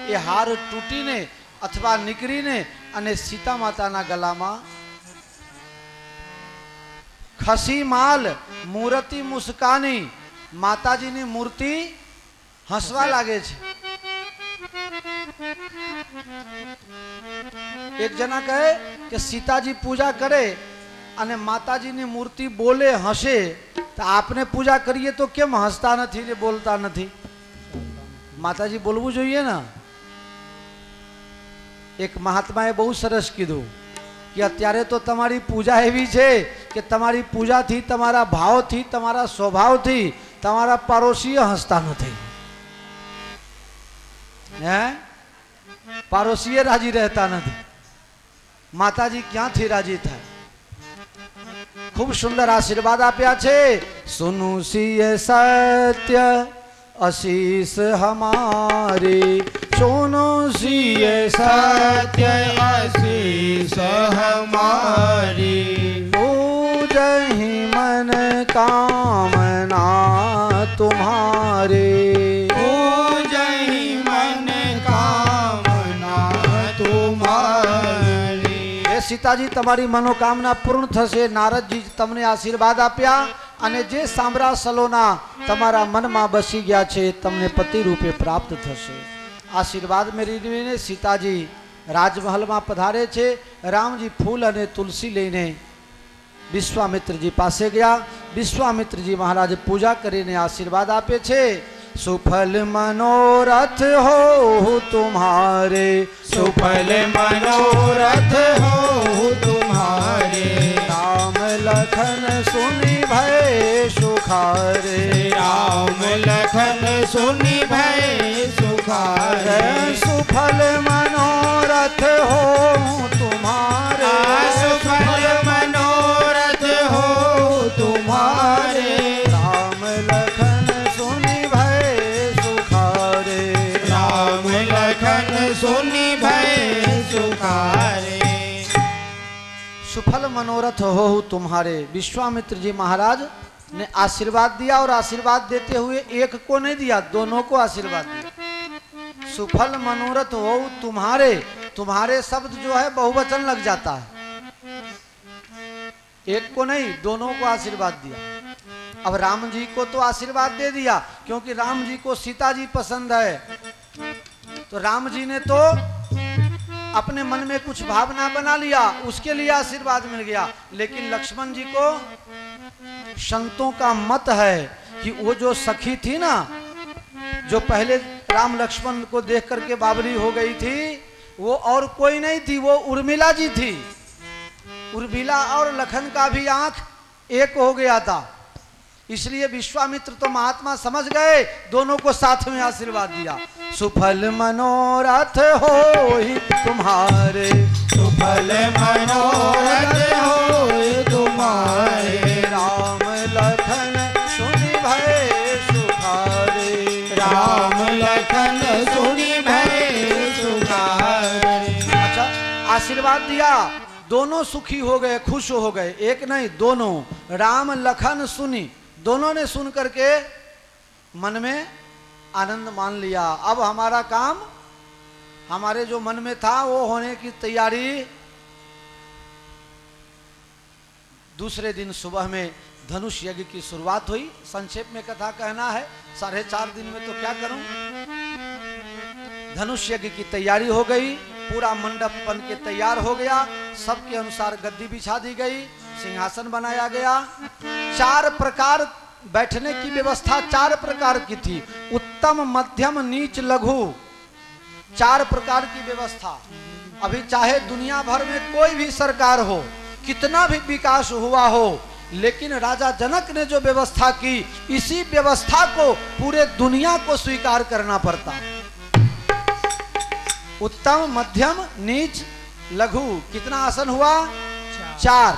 એ હાર તૂટીને અથવા નીકળીને અને સીતા માતાના ગલામાં ખસી માલ મૂર્તિ મુસ્કાની માતાજીની મૂર્તિ હસવા લાગે છે। એક जना કહે કે સીતાજી પૂજા કરે અને માતાજીની મૂર્તિ બોલે હસે તો આપને પૂજા કરીએ તો કેમ હસતા નથી ને બોલતા નથી? માતાજી બોલવું જોઈએ ને। એક મહાત્માએ બહુ સરસ કીધું कि अत्यारे तो तमारी पूजा एवी छे कि तमारी पूजा थी तमारा भाव थी तमारा स्वभाव थी तमारा पड़ोसी हंसता नहीं है पड़ोसी राजी रहता नहीं। माताजी क्या थी राजी था। खूब सुंदर आशीर्वाद आप्या छे। सुनु सिए सत्य आशीष हमारे सुनो सिए सत्य आशीष हमारी पूजहि मन कामना तुम्हारे पूजहि मन कामना तुम्हारी। हे सीताजी तमारी मनोकामना पूर्ण थशे। नारदजी तमने आशीर्वाद आप्या અને જે સાંભળા સલોના તમારા મનમાં બસી ગયા છે તમને પતિ રૂપે પ્રાપ્ત થશે। આશીર્વાદ મેળવીને સીતાજી રાજમહલમાં પધારે છે। રામજી ફૂલ અને તુલસી લઈને વિશ્વામિત્રજી પાસે ગયા। વિશ્વામિત્રજી મહારાજ પૂજા કરીને આશીર્વાદ આપે છે। सुफल मनोरथ हो तुम्हारे सुफल मनोरथ हो तुम्हारे राम लखन सुनि भय सुखारे राम लखन सुनि भय सुखारे सुफल मनोरथ हो तुम्हारे सुफल मनोरथ हो तुम्हारे राम लखन सुनि भय सुखारे राम लखन सुनि भय सुखारे। सुफल मनोरथ हो तुम्हारे। विश्वामित्र जी महाराज ने आशीर्वाद दिया और आशीर्वाद देते हुए एक को नहीं दिया, दोनों को आशीर्वाद दिया। सुफल मनोरथ हो तुम्हारे, तुम्हारे शब्द जो है बहुवचन लग जाता है, एक को नहीं दोनों को आशीर्वाद दिया। अब राम जी को तो आशीर्वाद दे दिया क्योंकि राम जी को सीता जी पसंद है, तो राम जी ने तो अपने मन में कुछ भावना बना लिया, उसके लिए आशीर्वाद मिल गया। लेकिन लक्ष्मण जी को संतों का मत है कि वो जो सखी थी ना, जो पहले राम लक्ष्मण को देख करके बावली हो गई थी, वो और कोई नहीं थी, वो उर्मिला जी थी। उर्मिला और लखन का भी आंख एक हो गया था, इसलिए विश्वामित्र तो महात्मा समझ गए, दोनों को साथ में आशीर्वाद दिया। सुफल मनोरथ हो तुम्हारे सुफल मनोरथ हो तुम्हारे राम लखन सुनि भय सुखारे राम लखन सुनि भय सुखारे। अच्छा, आशीर्वाद दिया, दोनों सुखी हो गए, खुश हो गए। एक नहीं दोनों, राम लखन सुनी, दोनों ने सुन करके मन में आनंद मान लिया। अब हमारा काम, हमारे जो मन में था वो होने की तैयारी। दूसरे दिन सुबह में धनुष यज्ञ की शुरुआत हुई। संक्षेप में कथा कहना है, 4.5 दिन में तो क्या करूं। धनुष यज्ञ की तैयारी हो गई, पूरा मंडप बन के तैयार हो गया, सबके अनुसार गद्दी बिछा दी गई, सिंहासन बनाया गया। 4 प्रकार बैठने की व्यवस्था 4 प्रकार की थी, उत्तम मध्यम नीच लघु, 4 प्रकार की व्यवस्था। अभी चाहे दुनिया भर में कोई भी सरकार हो, कितना भी विकास हुआ हो, लेकिन राजा जनक ने जो व्यवस्था की, इसी व्यवस्था को पूरे दुनिया को स्वीकार करना पड़ता। उत्तम, मध्यम, नीच, लघु, कितना आसन हुआ? 4।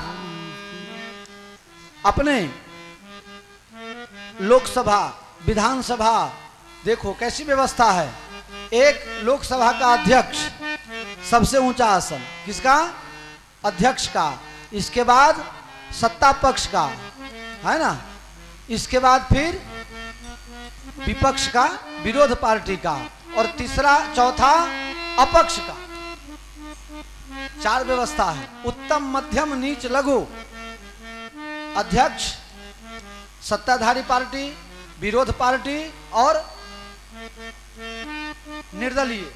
अपने लोकसभा, विधानसभा देखो कैसी व्यवस्था है। एक लोकसभा का अध्यक्ष, सबसे ऊंचा आसन किसका? अध्यक्ष का। इसके बाद सत्ता पक्ष का, है ना। इसके बाद फिर विपक्ष का, विरोध पार्टी का, और तीसरा चौथा अपक्ष का। 4 व्यवस्था है। उत्तम, मध्यम, नीच, लघु। अध्यक्ष, सत्ताधारी पार्टी, विरोध पार्टी और निर्दलीय।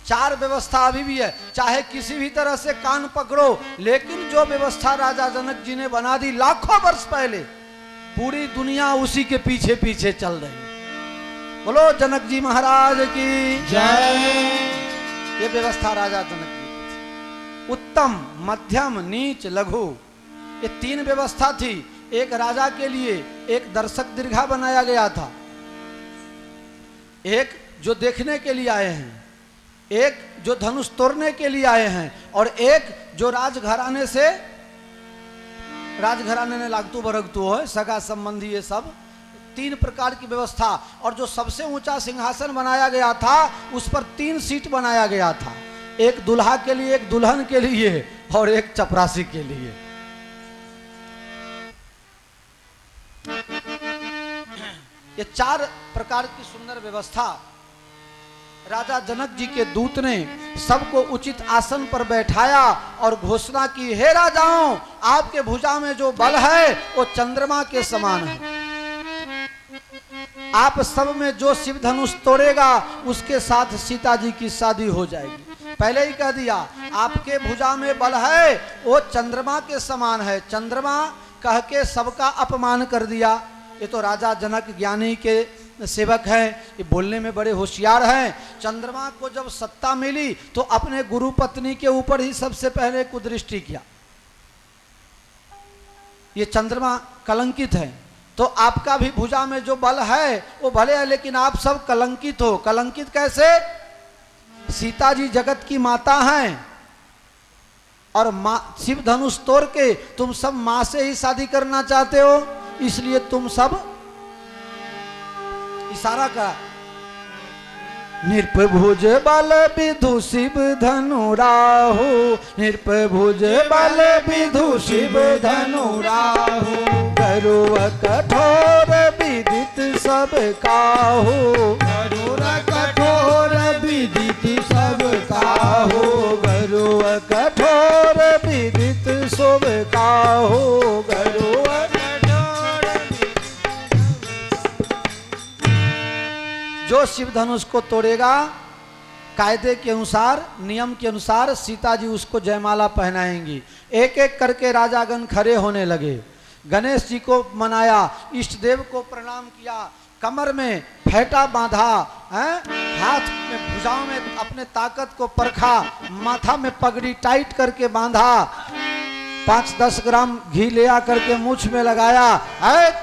4 व्यवस्था अभी भी है। चाहे किसी भी तरह से कान पकड़ो, लेकिन जो व्यवस्था राजा जनक जी ने बना दी लाखों वर्ष पहले, पूरी दुनिया उसी के पीछे पीछे चल रही है। बोलो जनक जी महाराज की जय। ये व्यवस्था राजा जनक जी की थी। उत्तम, मध्यम, नीच, लघु, ये 3 व्यवस्था थी। एक राजा के लिए एक दर्शक दीर्घा बनाया गया था, एक जो देखने के लिए आए हैं, एक जो धनुष तोड़ने के लिए आए हैं, और एक जो राजघराने से, राजघराने ने लागतू बरगतू हो, सगा संबंधी, ये सब 3 प्रकार की व्यवस्था। और जो सबसे ऊंचा सिंहासन बनाया गया था, उस पर 3 सीट बनाया गया था। एक दुल्हा के लिए, एक दुल्हन के लिए, और एक चपरासी के लिए। ये 4 प्रकार की सुंदर व्यवस्था राजा जनक जी के दूत ने सबको उचित आसन पर बैठाया और घोषणा की, हे राजाओं, आपके भुजा में जो बल है वो चंद्रमा के समान है। आप सब में जो शिव धनुष तोड़ेगा उसके साथ सीता जी की शादी हो जाएगी। पहले ही कह दिया, आपके भुजा में बल है वो चंद्रमा के समान है। चंद्रमा कह के सबका अपमान कर दिया। ये तो राजा जनक ज्ञानी के सेवक हैं, ये बोलने में बड़े होशियार हैं। चंद्रमा को जब सत्ता मिली तो अपने गुरु पत्नी के ऊपर ही सबसे पहले कुदृष्टि किया। ये चंद्रमा कलंकित है, तो आपका भी भुजा में जो बल है वो भले है, लेकिन आप सब कलंकित हो। कलंकित कैसे? सीता जी जगत की माता हैं, और मां शिव धनुष तोड़ के तुम सब मां से ही शादी करना चाहते हो, इसलिए तुम सब इशारा करा, नृपभुज बल विधु शिव धनु राहु, नृपभुज बल विधु शिव धनु राहु, करुव कठोर विदित सब काहू, करुर कठोर विदित सब काहू, करुव कठोर विदित सब काहू, करुव। जो शिव धनुष को तोड़ेगा, कायदे के अनुसार, नियम के अनुसार सीता जी उसको जयमाला पहनाएंगी। एक एक करके राजागण खड़े होने लगे। गणेश जी को मनाया, इष्ट देव को प्रणाम किया, कमर में फेंटा बांधा, हाथ में भुजाओं में अपने ताकत को परखा, माथा में पगड़ी टाइट करके बांधा, 5-10 ग्राम घी ले आकर के मूछ में लगाया,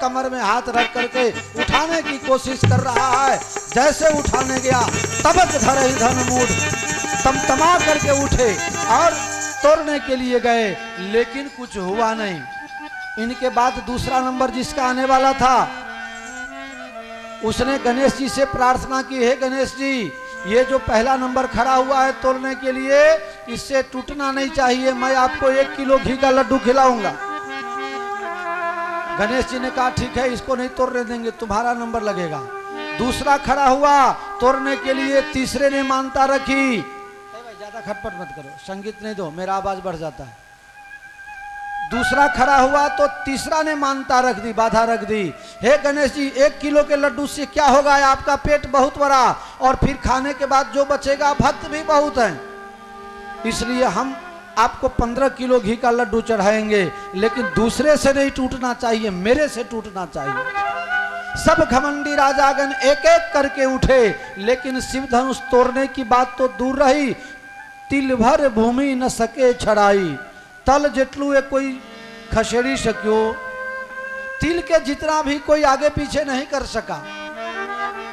कमर में हाथ रख करके उठाने की कोशिश कर रहा है। जैसे उठाने गया, तबक धरे धन मूढ़, तमतमा करके उठे और तोड़ने के लिए गए, लेकिन कुछ हुआ नहीं। इनके बाद दूसरा नंबर जिसका आने वाला था, उसने गणेश जी से प्रार्थना की, हे गणेश जी, ये जो पहला नंबर खड़ा हुआ है तोड़ने के लिए, इससे टूटना नहीं चाहिए, मैं आपको 1 किलो घी का लड्डू खिलाऊंगा। गणेश जी ने कहा, ठीक है, इसको नहीं तोड़ने देंगे, तुम्हारा नंबर लगेगा। दूसरा खड़ा हुआ तोड़ने के लिए, तीसरे ने मानता रखी। भाई ज्यादा खटपट मत करो, संगीत नहीं दो, मेरा आवाज बढ़ जाता है। दूसरा खड़ा हुआ तो तीसरा ने मानता रख दी, बाधा रख दी, हे गणेश जी, 1 किलो के लड्डू से क्या होगा, आपका पेट बहुत बड़ा, और फिर खाने के बाद जो बचेगा, भक्त भी बहुत हैं, इसलिए हम आपको 15 किलो घी का लड्डू चढ़ाएंगे, लेकिन दूसरे से नहीं टूटना चाहिए, मेरे से टूटना चाहिए। सब घमंडी राजागण एक एक करके उठे, लेकिन शिव धनुष तोड़ने की बात तो दूर रही, तिल भर भूमि न सके छड़ाई, तल जेटलू ए कोई खसेड़ी सक्यो। तिल के जितना भी कोई आगे पीछे नहीं कर सका।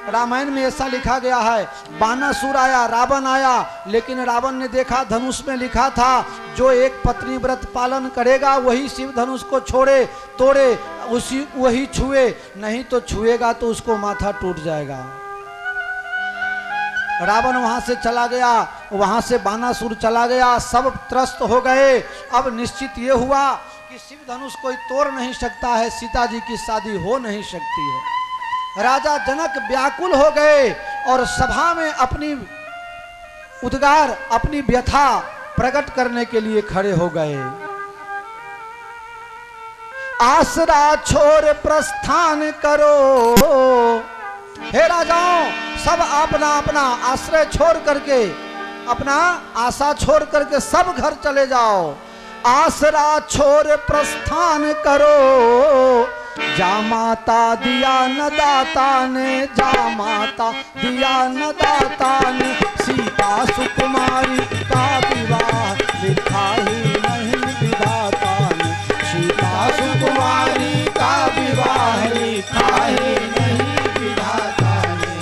रामायण में ऐसा लिखा गया है, बानासुर आया, रावण आया, लेकिन रावण ने देखा धनुष में लिखा था जो एक पत्नी व्रत पालन करेगा वही शिव धनुष को छोड़े तोड़े उसी वही छुए, नहीं तो छुएगा तो उसको माथा टूट जाएगा। रावण वहां से चला गया, वहां से बानासुर चला गया, सब त्रस्त हो गए। अब निश्चित ये हुआ कि शिव धनुष कोई तोड़ नहीं सकता है, सीता जी की शादी हो नहीं सकती है। राजा जनक व्याकुल हो गए और सभा में अपनी उद्गार, अपनी व्यथा प्रकट करने के लिए खड़े हो गए। आसरा छोड़ प्रस्थान करो, हे राजाओं, सब अपना अपना आश्रय छोड़ करके, अपना आशा छोड़ करके सब घर चले जाओ। आसरा छोड़ प्रस्थान करो, जा माता दिया न दाता ने, जा माता दिया न दाता ने, सीता सुकुमारी का विवाह लिखा ही नहीं विधाता ने, सीता सुकुमारी का विवाह लिखा ही नहीं विधाता ने।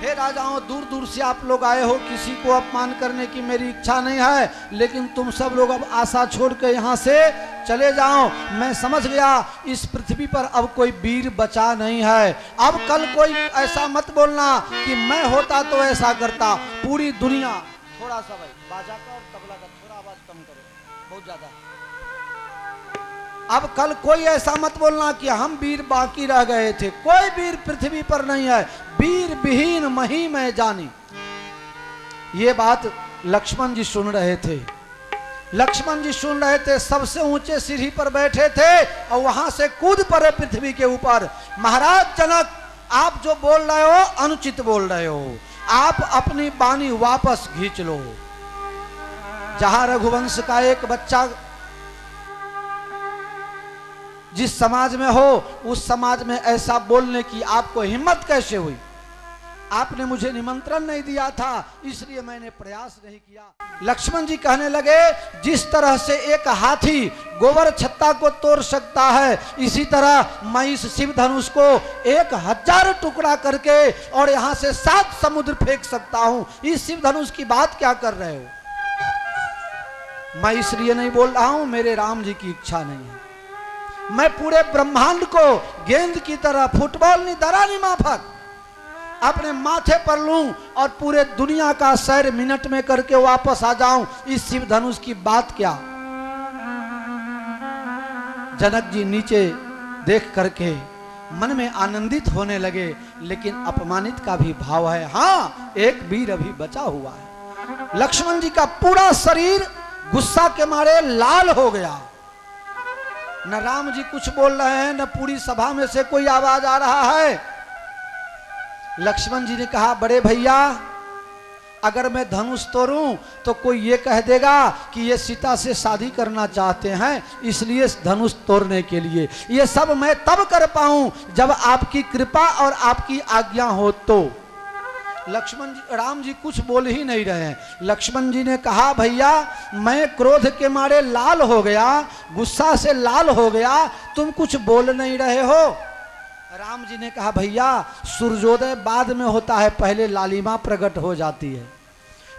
हे राजाओं, दूर दूर से आप लोग आए हो, किसी को अपमान करने की मेरी इच्छा नहीं है, लेकिन तुम सब लोग अब आशा छोड़ के यहाँ से चले जाओ। मैं समझ गया इस पृथ्वी पर अब कोई वीर बचा नहीं है। अब कल कोई ऐसा मत बोलना कि मैं होता तो ऐसा करता। पूरी दुनिया, थोड़ा सा भाई बाजा का और तबला का थोड़ा आवाज कम करो, बहुत ज्यादा। अब कल कोई ऐसा मत बोलना कि हम वीर बाकी रह गए थे। कोई वीर पृथ्वी पर नहीं है, वीर विहीन मही में जानी। ये बात लक्ष्मण जी सुन रहे थे। लक्ष्मण जी सुन रहे थे, सबसे ऊंचे सीढ़ी पर बैठे थे और वहां से कूद पड़े पृथ्वी के ऊपर। महाराज जनक, आप जो बोल रहे हो अनुचित बोल रहे हो, आप अपनी वाणी वापस खींच लो। जहां रघुवंश का एक बच्चा जिस समाज में हो, उस समाज में ऐसा बोलने की आपको हिम्मत कैसे हुई? आपने मुझे निमंत्रण नहीं दिया था, इसलिए मैंने प्रयास नहीं किया। लक्ष्मण जी कहने लगे, जिस तरह से एक हाथी गोबर छत्ता को तोड़ सकता है, इसी तरह मैं इस शिव धनुष को 1000 टुकड़ा करके और यहां से 7 समुद्र फेंक सकता हूं। इस शिव धनुष की बात क्या कर रहे हो? मैं इसलिए नहीं बोल रहा हूं, मेरे राम जी की इच्छा नहीं है। मैं पूरे ब्रह्मांड को गेंद की तरह, फुटबॉल नहीं दरा नहीं माफक, अपने माथे पर लूं और पूरे दुनिया का सैर मिनट में करके वापस आ जाऊं। इस शिव धनुष की बात क्या? जनक जी नीचे देख करके मन में आनंदित होने लगे, लेकिन अपमानित का भी भाव है। हाँ, एक वीर अभी बचा हुआ है। लक्ष्मण जी का पूरा शरीर गुस्सा के मारे लाल हो गया। न राम जी कुछ बोल रहे हैं, न पूरी सभा में से कोई आवाज आ रहा है। लक्ष्मण जी ने कहा, बड़े भैया, अगर मैं धनुष तोड़ूं तो कोई ये कह देगा कि ये सीता से शादी करना चाहते हैं, इसलिए धनुष तोड़ने के लिए। ये सब मैं तब कर पाऊं जब आपकी कृपा और आपकी आज्ञा हो। तो लक्ष्मण जी, राम जी कुछ बोल ही नहीं रहे हैं। लक्ष्मण जी ने कहा, भैया, मैं क्रोध के मारे लाल हो गया, गुस्सा से लाल हो गया, तुम कुछ बोल नहीं रहे हो। राम जी ने कहा, भैया, सूर्योदय बाद में होता है, पहले लालिमा प्रकट हो जाती है।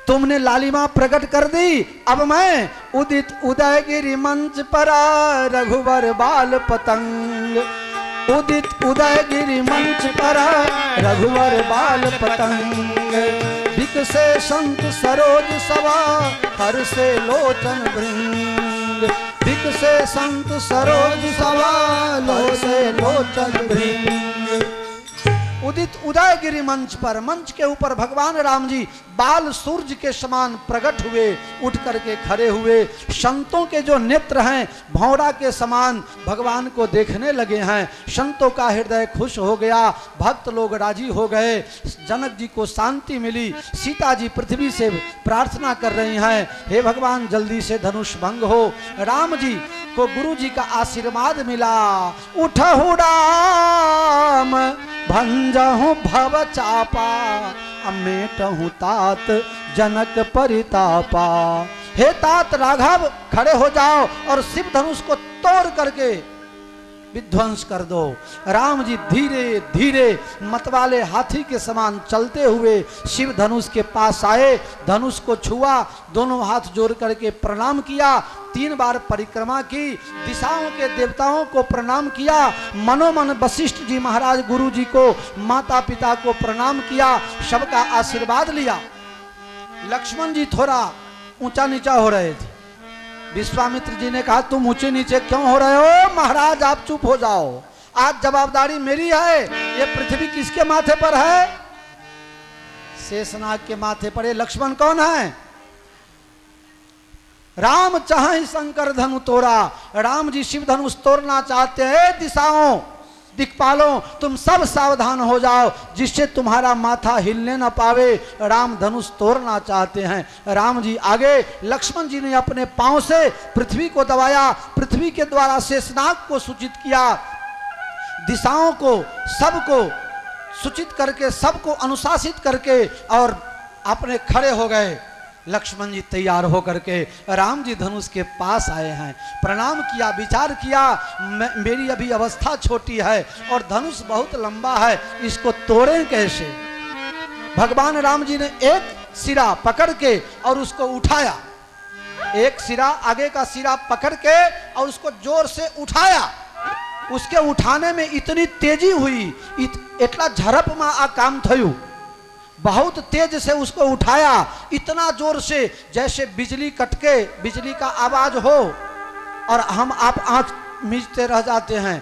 तुमने लालिमा प्रकट कर दी, अब मैं उदित उदयगिरि मंच पर रघुवर बाल पतंग, उदित उदयगिरि मंच पर रघुवर बाल पतंग, विकसे संत सरोज सभा हर से लोचन भृंग, विकसे संत सरोज सभा लो से लोचन भृंग। उदित उदयगिरि मंच पर, मंच के ऊपर भगवान राम जी बाल सूरज के समान प्रकट हुए, उठ करके खड़े हुए। संतों के जो नेत्र हैं भौरा के समान भगवान को देखने लगे हैं। संतों का हृदय खुश हो गया, भक्त लोग राजी हो गए, जनक जी को शांति मिली। सीता जी पृथ्वी से प्रार्थना कर रही हैं, हे भगवान, जल्दी से धनुष भंग हो। राम जी को गुरु जी का आशीर्वाद मिला। उठहु राम भंजहु भव चापा, अमेटहूँ तात जनक परितापा। हे तात राघव खड़े हो जाओ और शिव धनुष को तोड़ करके विध्वंस कर दो। राम जी धीरे धीरे मतवाले हाथी के समान चलते हुए शिव धनुष के पास आए, धनुष को छुआ, दोनों हाथ जोड़ करके प्रणाम किया, 3 बार परिक्रमा की, दिशाओं के देवताओं को प्रणाम किया, मनोमन वशिष्ठ जी महाराज गुरु जी को, माता पिता को प्रणाम किया, सबका आशीर्वाद लिया। लक्ष्मण जी थोड़ा ऊंचा नीचा हो रहे थे। विश्वामित्र जी ने कहा तुम ऊंचे नीचे क्यों हो रहे हो महाराज, आप चुप हो जाओ, आज जवाबदारी मेरी है। ये पृथ्वी किसके माथे पर है? शेषनाग के माथे पर। ये लक्ष्मण कौन है? राम चाहे शंकर धनु तोड़ा। राम जी शिव धनुष तोड़ना चाहते हैं। दिशाओं दिक्पालों तुम सब सावधान हो जाओ, जिससे तुम्हारा माथा हिलने न पावे। राम धनुष तोड़ना चाहते हैं। राम जी आगे, लक्ष्मण जी ने अपने पांव से पृथ्वी को दबाया, पृथ्वी के द्वारा शेषनाग को सूचित किया, दिशाओं को सबको सूचित करके, सबको अनुशासित करके और अपने खड़े हो गए। लक्ष्मण जी तैयार होकर के राम जी धनुष के पास आए हैं, प्रणाम किया, विचार किया, मेरी अभी अवस्था छोटी है और धनुष बहुत लंबा है, इसको तोड़ें कैसे। भगवान राम जी ने एक सिरा पकड़ के और उसको उठाया, एक सिरा आगे का सिरा पकड़ के और उसको जोर से उठाया। उसके उठाने में इतनी तेजी हुई, इतना झड़प में आ काम थयु, बहुत तेज से उसको उठाया, इतना जोर से जैसे बिजली कटके बिजली का आवाज हो और हम आप आंख मीचते रह जाते हैं।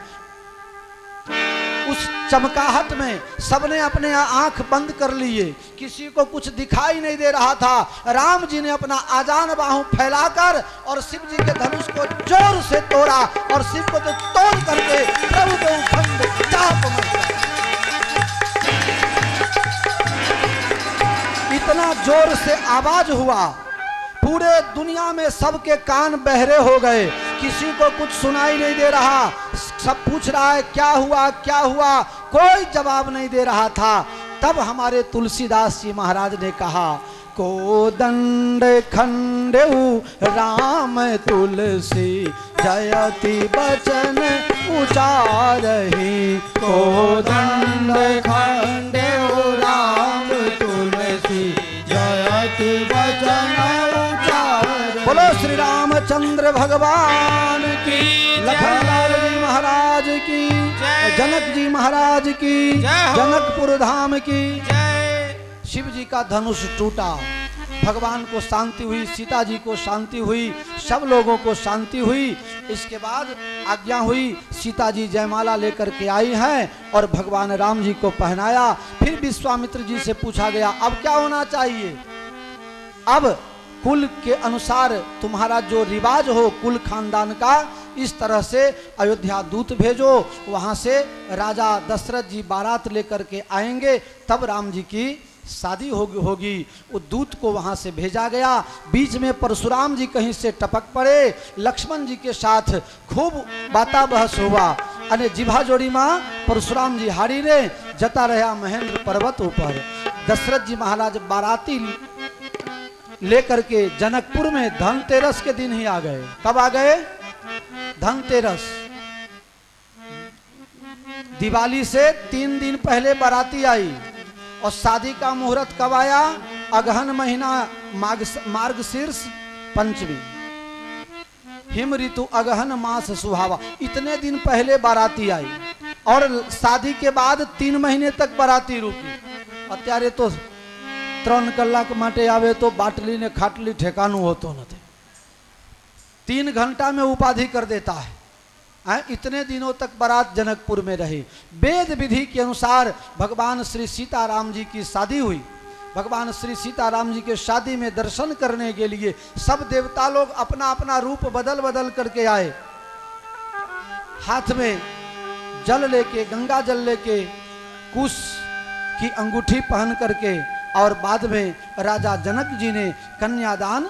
उस चमकाहट में सबने अपने आंख बंद कर लिए, किसी को कुछ दिखाई नहीं दे रहा था। राम जी ने अपना आजान बाहु फैलाकर और शिव जी के धनुष को जोर से तोड़ा और शिव को तो तोड़ करके प्रभु को खंड चाप मचा। इतना जोर से आवाज हुआ, पूरे दुनिया में सबके कान बहरे हो गए, किसी को कुछ सुनाई नहीं दे रहा। सब पूछ रहा है क्या हुआ क्या हुआ, कोई जवाब नहीं दे रहा था। तब हमारे तुलसीदास जी महाराज ने कहा, कोदंड खंडेऊ राम तुलसी जयति बचन उचारहि। कोदंड खंडेऊ राम तुलसी जयति बचन उचारहि। बोलो श्री रामचंद्र भगवान की, लखनलाल जी महाराज की, जनक जी महाराज की, जनकपुर धाम की। शिव जी का धनुष टूटा, भगवान को शांति हुई, सीता जी को शांति हुई, सब लोगों को शांति हुई। इसके बाद आज्ञा हुई, सीता जी जयमाला लेकर के आई हैं और भगवान राम जी को पहनाया। फिर विश्वामित्र जी से पूछा गया अब क्या होना चाहिए। अब कुल के अनुसार तुम्हारा जो रिवाज हो कुल खानदान का, इस तरह से अयोध्या दूत भेजो, वहां से राजा दशरथ जी बारात लेकर के आएंगे, तब राम जी की शादी होगी। वो दूत को वहां से भेजा गया। बीच में परशुराम जी कहीं से टपक पड़े, लक्ष्मण जी के साथ खूब बाता बहस हुआ। अने जिभा जोड़ी माँ परशुराम जी हारी रे, जता रहा महेंद्र पर्वत ऊपर। दशरथ जी महाराज बाराती लेकर के जनकपुर में धनतेरस के दिन ही आ गए। कब आ गए? धनतेरस। दिवाली से 3 दिन पहले बाराती आई और शादी का मुहूर्त कब आया? अगहन महीना मार्गशीर्ष पंचमी, हिम ऋतु अगहन मास सुहावा। इतने दिन पहले बाराती आई और शादी के बाद 3 महीने तक बाराती रुकी। अत्यारे तो 3 कलाक माटे आवे तो बाटली ने खाटली ठेकानु होतो नथी, 3 घंटा में उपाधि कर देता है। इतने दिनों तक बारात जनकपुर में रही। वेद विधि के अनुसार भगवान श्री सीताराम जी की शादी हुई। भगवान श्री सीताराम जी के शादी में दर्शन करने के लिए सब देवता लोग अपना अपना रूप बदल बदल करके आए। हाथ में जल लेके, गंगा जल लेके, कुश की अंगूठी पहन करके, और बाद में राजा जनक जी ने कन्यादान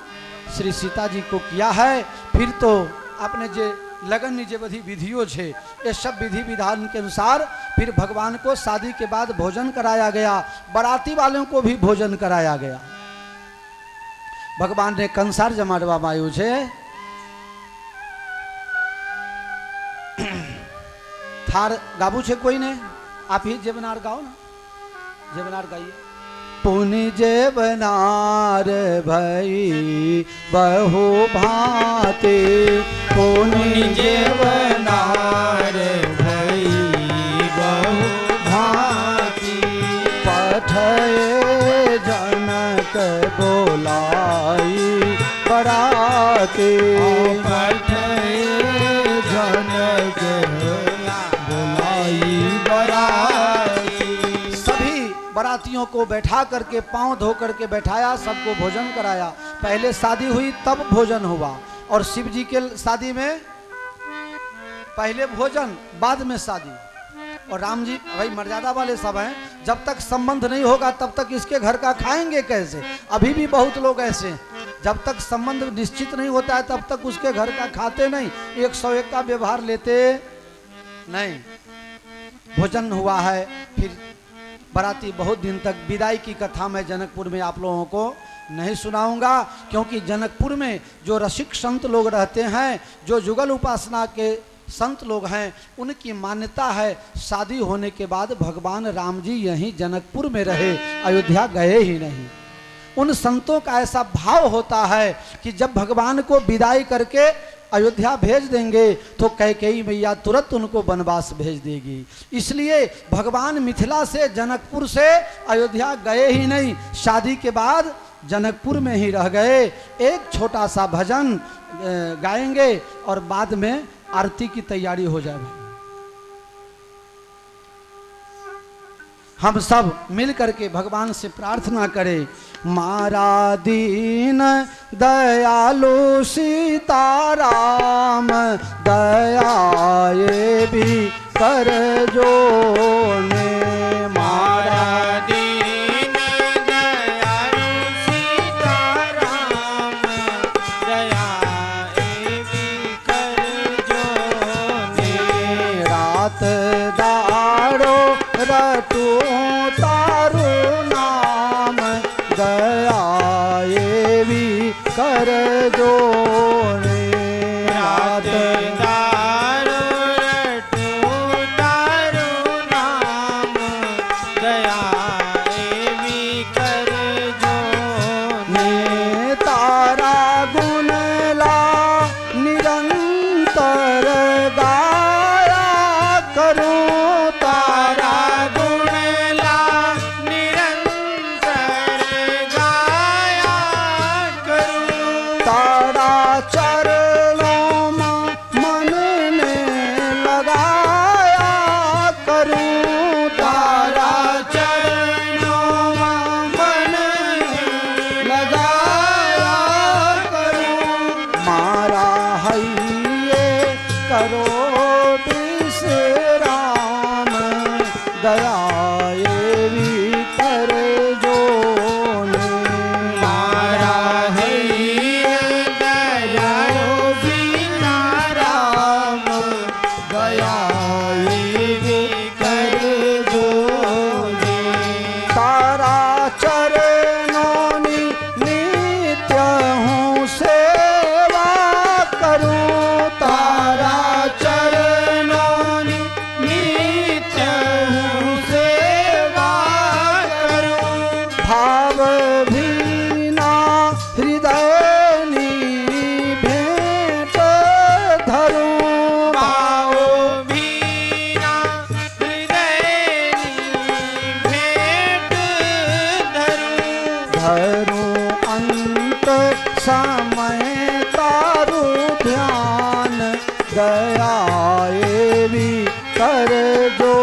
श्री सीता जी को किया है। फिर तो आपने जे लगन जे बधी विधियों छे, ये सब विधि विधान के अनुसार फिर भगवान को शादी के बाद भोजन कराया गया, बाराती वालों को भी भोजन कराया गया। भगवान ने कंसार जमाड़वा मायू छे थार गाबू छे कोई ने, आप ही जेवनार गाओ ना, जेवनार गाइए। पुनि जेवनार भई बहु भांति, पुनि जेवनार भई बहु भांति, पठये जनक बोलाई बराती, पठये जनक बोलाई बराती। सभी बरातियों को बैठा करके पांव धो करके बैठाया, सबको भोजन कराया। पहले शादी हुई तब भोजन हुआ, और शिव जी के शादी में पहले भोजन बाद में शादी। और राम जी भाई मर्यादा वाले सब हैं, जब तक संबंध नहीं होगा तब तक इसके घर का खाएंगे कैसे। अभी भी बहुत लोग ऐसे हैं, जब तक संबंध निश्चित नहीं होता है तब तक उसके घर का खाते नहीं, 101 का व्यवहार लेते नहीं। भोजन हुआ है, फिर बाराती बहुत दिन तक। विदाई की कथा मैं जनकपुर में आप लोगों को नहीं सुनाऊंगा, क्योंकि जनकपुर में जो रसिक संत लोग रहते हैं, जो जुगल उपासना के संत लोग हैं, उनकी मान्यता है शादी होने के बाद भगवान राम जी यहीं जनकपुर में रहे, अयोध्या गए ही नहीं। उन संतों का ऐसा भाव होता है कि जब भगवान को विदाई करके अयोध्या भेज देंगे तो कैकेयी मैया तुरंत उनको वनवास भेज देगी। इसलिए भगवान मिथिला से जनकपुर से अयोध्या गए ही नहीं, शादी के बाद जनकपुर में ही रह गए। एक छोटा सा भजन गाएंगे और बाद में आरती की तैयारी हो जाए। हम सब मिल करके भगवान से प्रार्थना करें, मारा दीन दयालु सीताराम, दयाए भी कर जो ने। मारा दीन दयालु सीताराम, दयाए भी कर जो ने। रात दारो रटू तारू नाम, दयाए भी कर जो ने। रात दारो रटू तारू नाम, दयाए भी कर जो ने। तारा गुण ला निरंतर गाया करूं, तारा गुण ला निरंतर गाया करूं। तारा चरणों में मन ने लगाया करूं, तारा चरणों में मन लगाया करूं। मारा हइये करो विश्राम, दयाए भी कर जो ने। मारा हइये दयालु सीताराम, दयाए भी कर जो ने। तारा चरणों नित्य हूँ सेवा करूं, तारा चरणों नित्य हूँ सेवा करूं। भाव भीना हृदय नी भेंट धरूं, भाव भीना हृदय भेंट धरूं। धरूं अंत समय तारू ध्यान, दयाए भी कर जो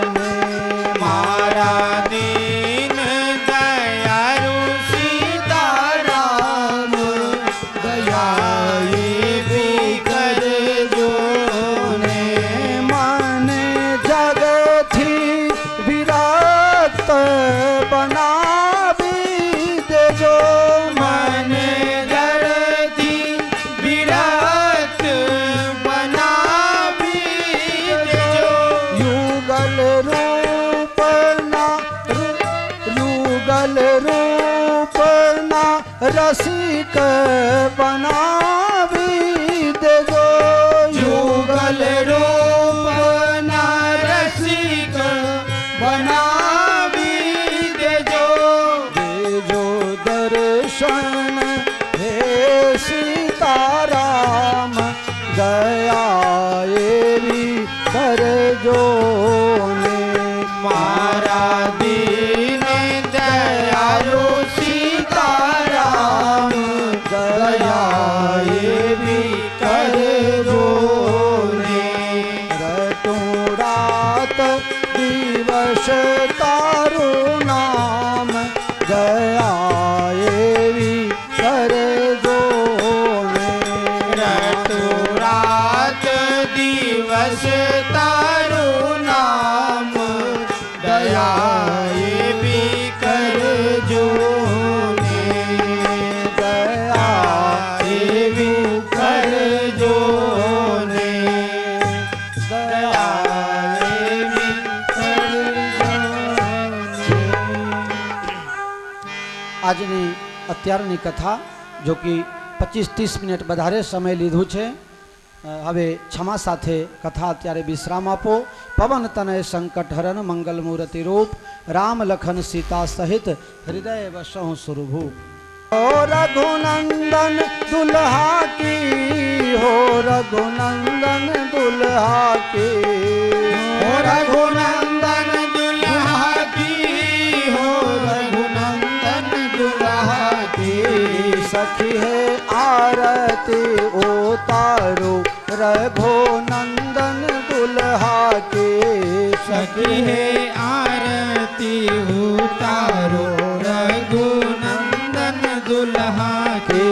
ने। मारा दीन दयालु सीताराम, दयाए भी कर जो ने। मन जग थी विरक्त बना भी दे जो, मन जड़ थी विरक्त बना भी जो। युगल बनावी दे जो युगल रूप ना रसिक बनावी दे जो दर्शन हे सीताराम दया एवी कर जो ने मारा दीन दयालु सीताराम दया एवी कर जो ने रतु रात दिवस तारु नाम दया एवी कर जो ने रतु रात दिवस तारु नाम दया एवी कर जो ने दया एवी कर जो ने दया एवी कर जो ने। આજની અત્યારની કથા જો કે 25-30 મિનિટ વધારે સમય લીધું છે હવે ક્ષમા સાથે કથા અત્યારે વિશ્રામ આપો પવન તનય સંકટ હરણ મંગલ મૂર્તિ રૂપ રામ લખન સીતા સહિત હૃદય વસહુ સુરભૂપ हो रघुनंदन दुल्हा की हो रघुनंदन दुल्हा की हो रघुनंदन दुल्हा की हो रघुनंदन दुल्हा की सखी है आरती उतारो रघुनंदन दुल्हा की सखी है आरती उतारो रघुनंदन दुल्हा की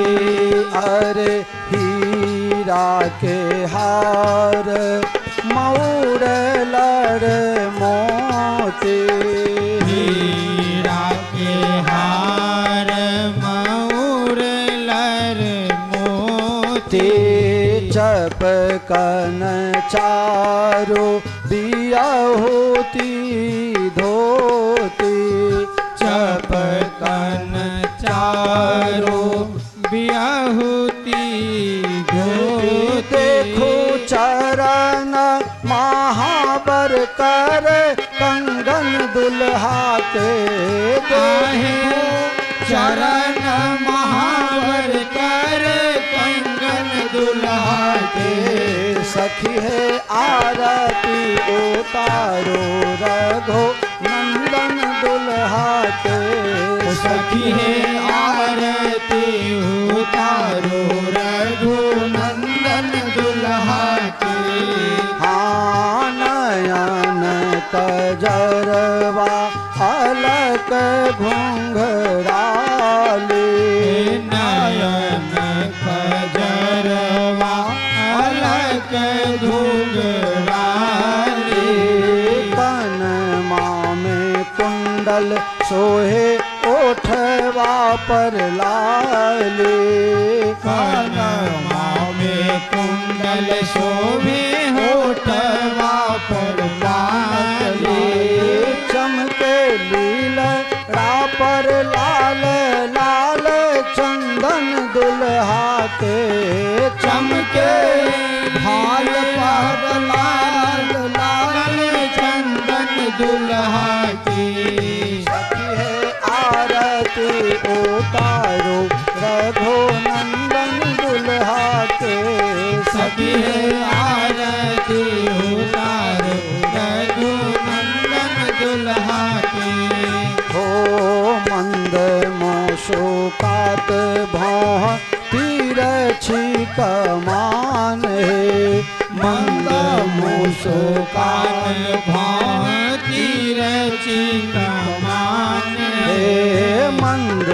अरे हीरा के हार मौर लड़ मोती हीरा के हार मौर लर मोती चपकन चारो बिया होती धोती चपकन चारो बियाहुती धोती देखो चरण महाबर कर कंगन दुल्हा के आहे चरण महावर कर कंगन दुल्हा के सखी है आरती उतारो रघो नंदन दुल्हा के सखी है आरती उतारो रघुनंदन दुल्हा के हाँ नयन कजरवा अलक घुंघराले नयन खजरवा अलक घुंघराले कनमा में कुंडल सोहे ओठवा पर लाले कनमा में कुंडल शोभे होठवा पर लाले चमके लीलड़ा पर लाल लाल चंदन दुल्हा के चमके भाल पर लाल लाल चंदन दुल्हा की सखी है आरती उतारो रघुनंदन दुल्हा के सखी है आरती उतारो रघुनंदन दुल्हा के हो मंद मोशोकात भौह तीर कमान है मंद मुसुकान भांति रची कमान हे मंद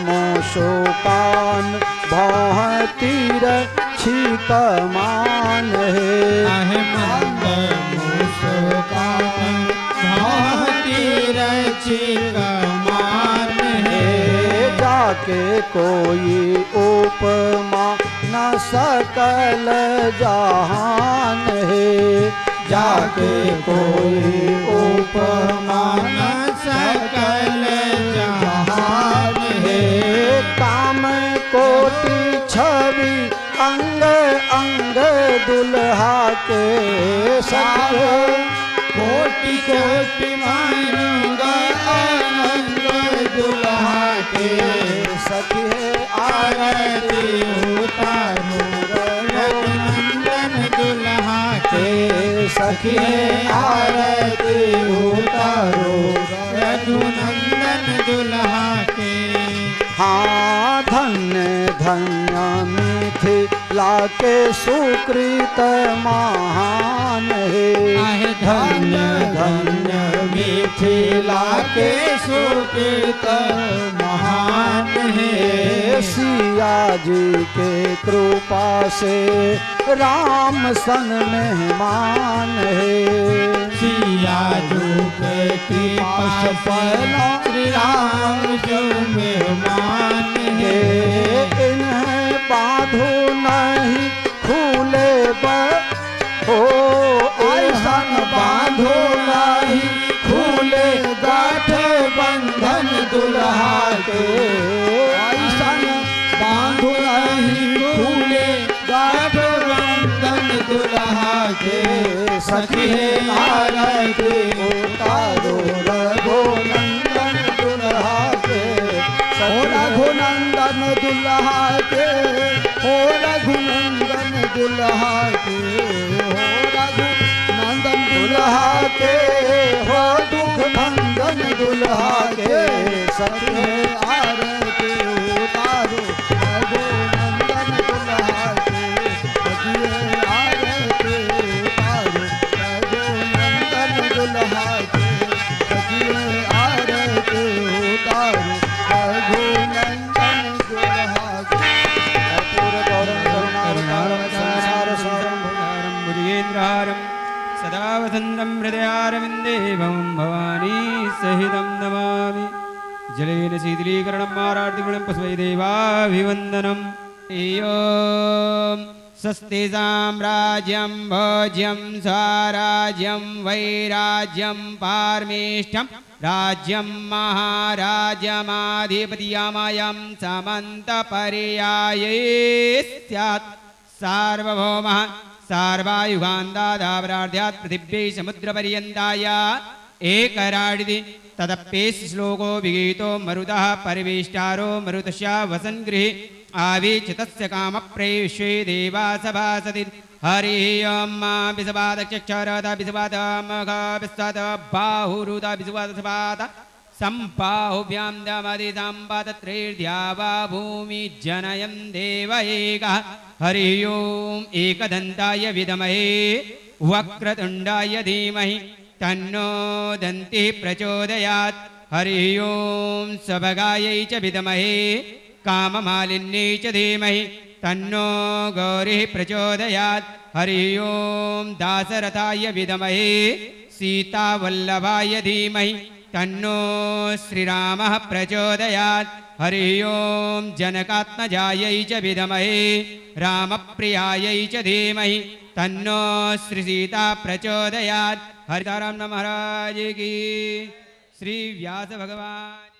मोशोकान भौह तीर कमान है मंद मुसुकान भांति रची कमान है जाके कोई उपमा न सकल जहान है जाके कोई उपमा न सकल जहान है काम कोटि अंग अंग दुल्हा के सखिए कोटि कोटि मानूंगा आनंद दुल्हा के सखिए आरती उतारूंगा रघुनंदन दुल्हा के सखिए आरती उतारूंगा रघुनंदन दुल्हा के हाँ धन्य धन्य मिथिला के सुकृत महान है आहे धन्य धन्य मिथिला के सुकृत महान है सिया जी के कृपा से राम सन मेहमान है सिया जो के कृपा से श्री राम जो मेहमान है इन्हें बांधो नहीं खुले ओ ऐसा बांधो नहीं खुले गाठ बंधन दुल्हा के ऐसा बांधो नहीं खुले गाठ बंधन दुल्हा के सखी आरती उतारो रघुनंदन दुल्हा के ओ रघुनंदन दुल्हा के ओ रघुनंदन दुल्हा के हो रघुनंदन दुल्हा के हो दुख भंजन दुल्हा के सखी आरती उतारो रघुनंदन दुल्हा के सखी आरती उतारो रघुनंदन दुल्हा के सखी आरती उतारो रघुनंदन दुल्हा के कर्पूर गौरम करुणावतारम संसार सारम भुजगेन्द्रहारं सदा वसन्तं हृदयारविन्दे भवं भवानी सहितं नमामि जलेन शीतलीकरणं मारार्तिगुणं पुष्पै देवाभिवन्दनम् ॐ स्वस्ति साम्राज्यं भोज्यं स्वराज्यं वैराज्यं पारमेष्ठं राज्यं महाराज्यमाधिपतियामायं समन्तपर्याये स्यात् सार्वभौमः सार्वायुगान्दादावरार्ध्यात् पृथिव्यै समुद्रपर्यन्ताय एकराडिति तदप्येष श्लोको विगीतो मरुतः परिवेष्टारो मरुतस्य वसन् गृहे आविचितस्य कामप्रैष्ये देवा सभासति हरिः ॐ विसवादक्षरद विसवादमघ विस्वाद बाहुरुद विसवादसवाद सम्बाहुभ्यां दमदिदम्बतत्रैर्द्यावा भूमि जनयन् देव एकः हरिः ॐ एकदन्ताय विद्महे वक्रतुण्डाय धीमहि तन्नो दन्तिः प्रचोदयात् हरिः ॐ स्वभगायै च विद्महे काममालिन्यै च धीमहि तन्नो गौरिः प्रचोदयात् हरिः ॐ दासरथाय विद्महे सीतावल्लभाय धीमहि तन्नो श्रीरामः प्रचोदयात् हरिः ॐ जनकात्मजायै च विद्महे रामप्रियायै च धीमहि तन्नो श्रीसीता प्रचोदयात् हरिताराम महाराज की श्री व्यास भगवान।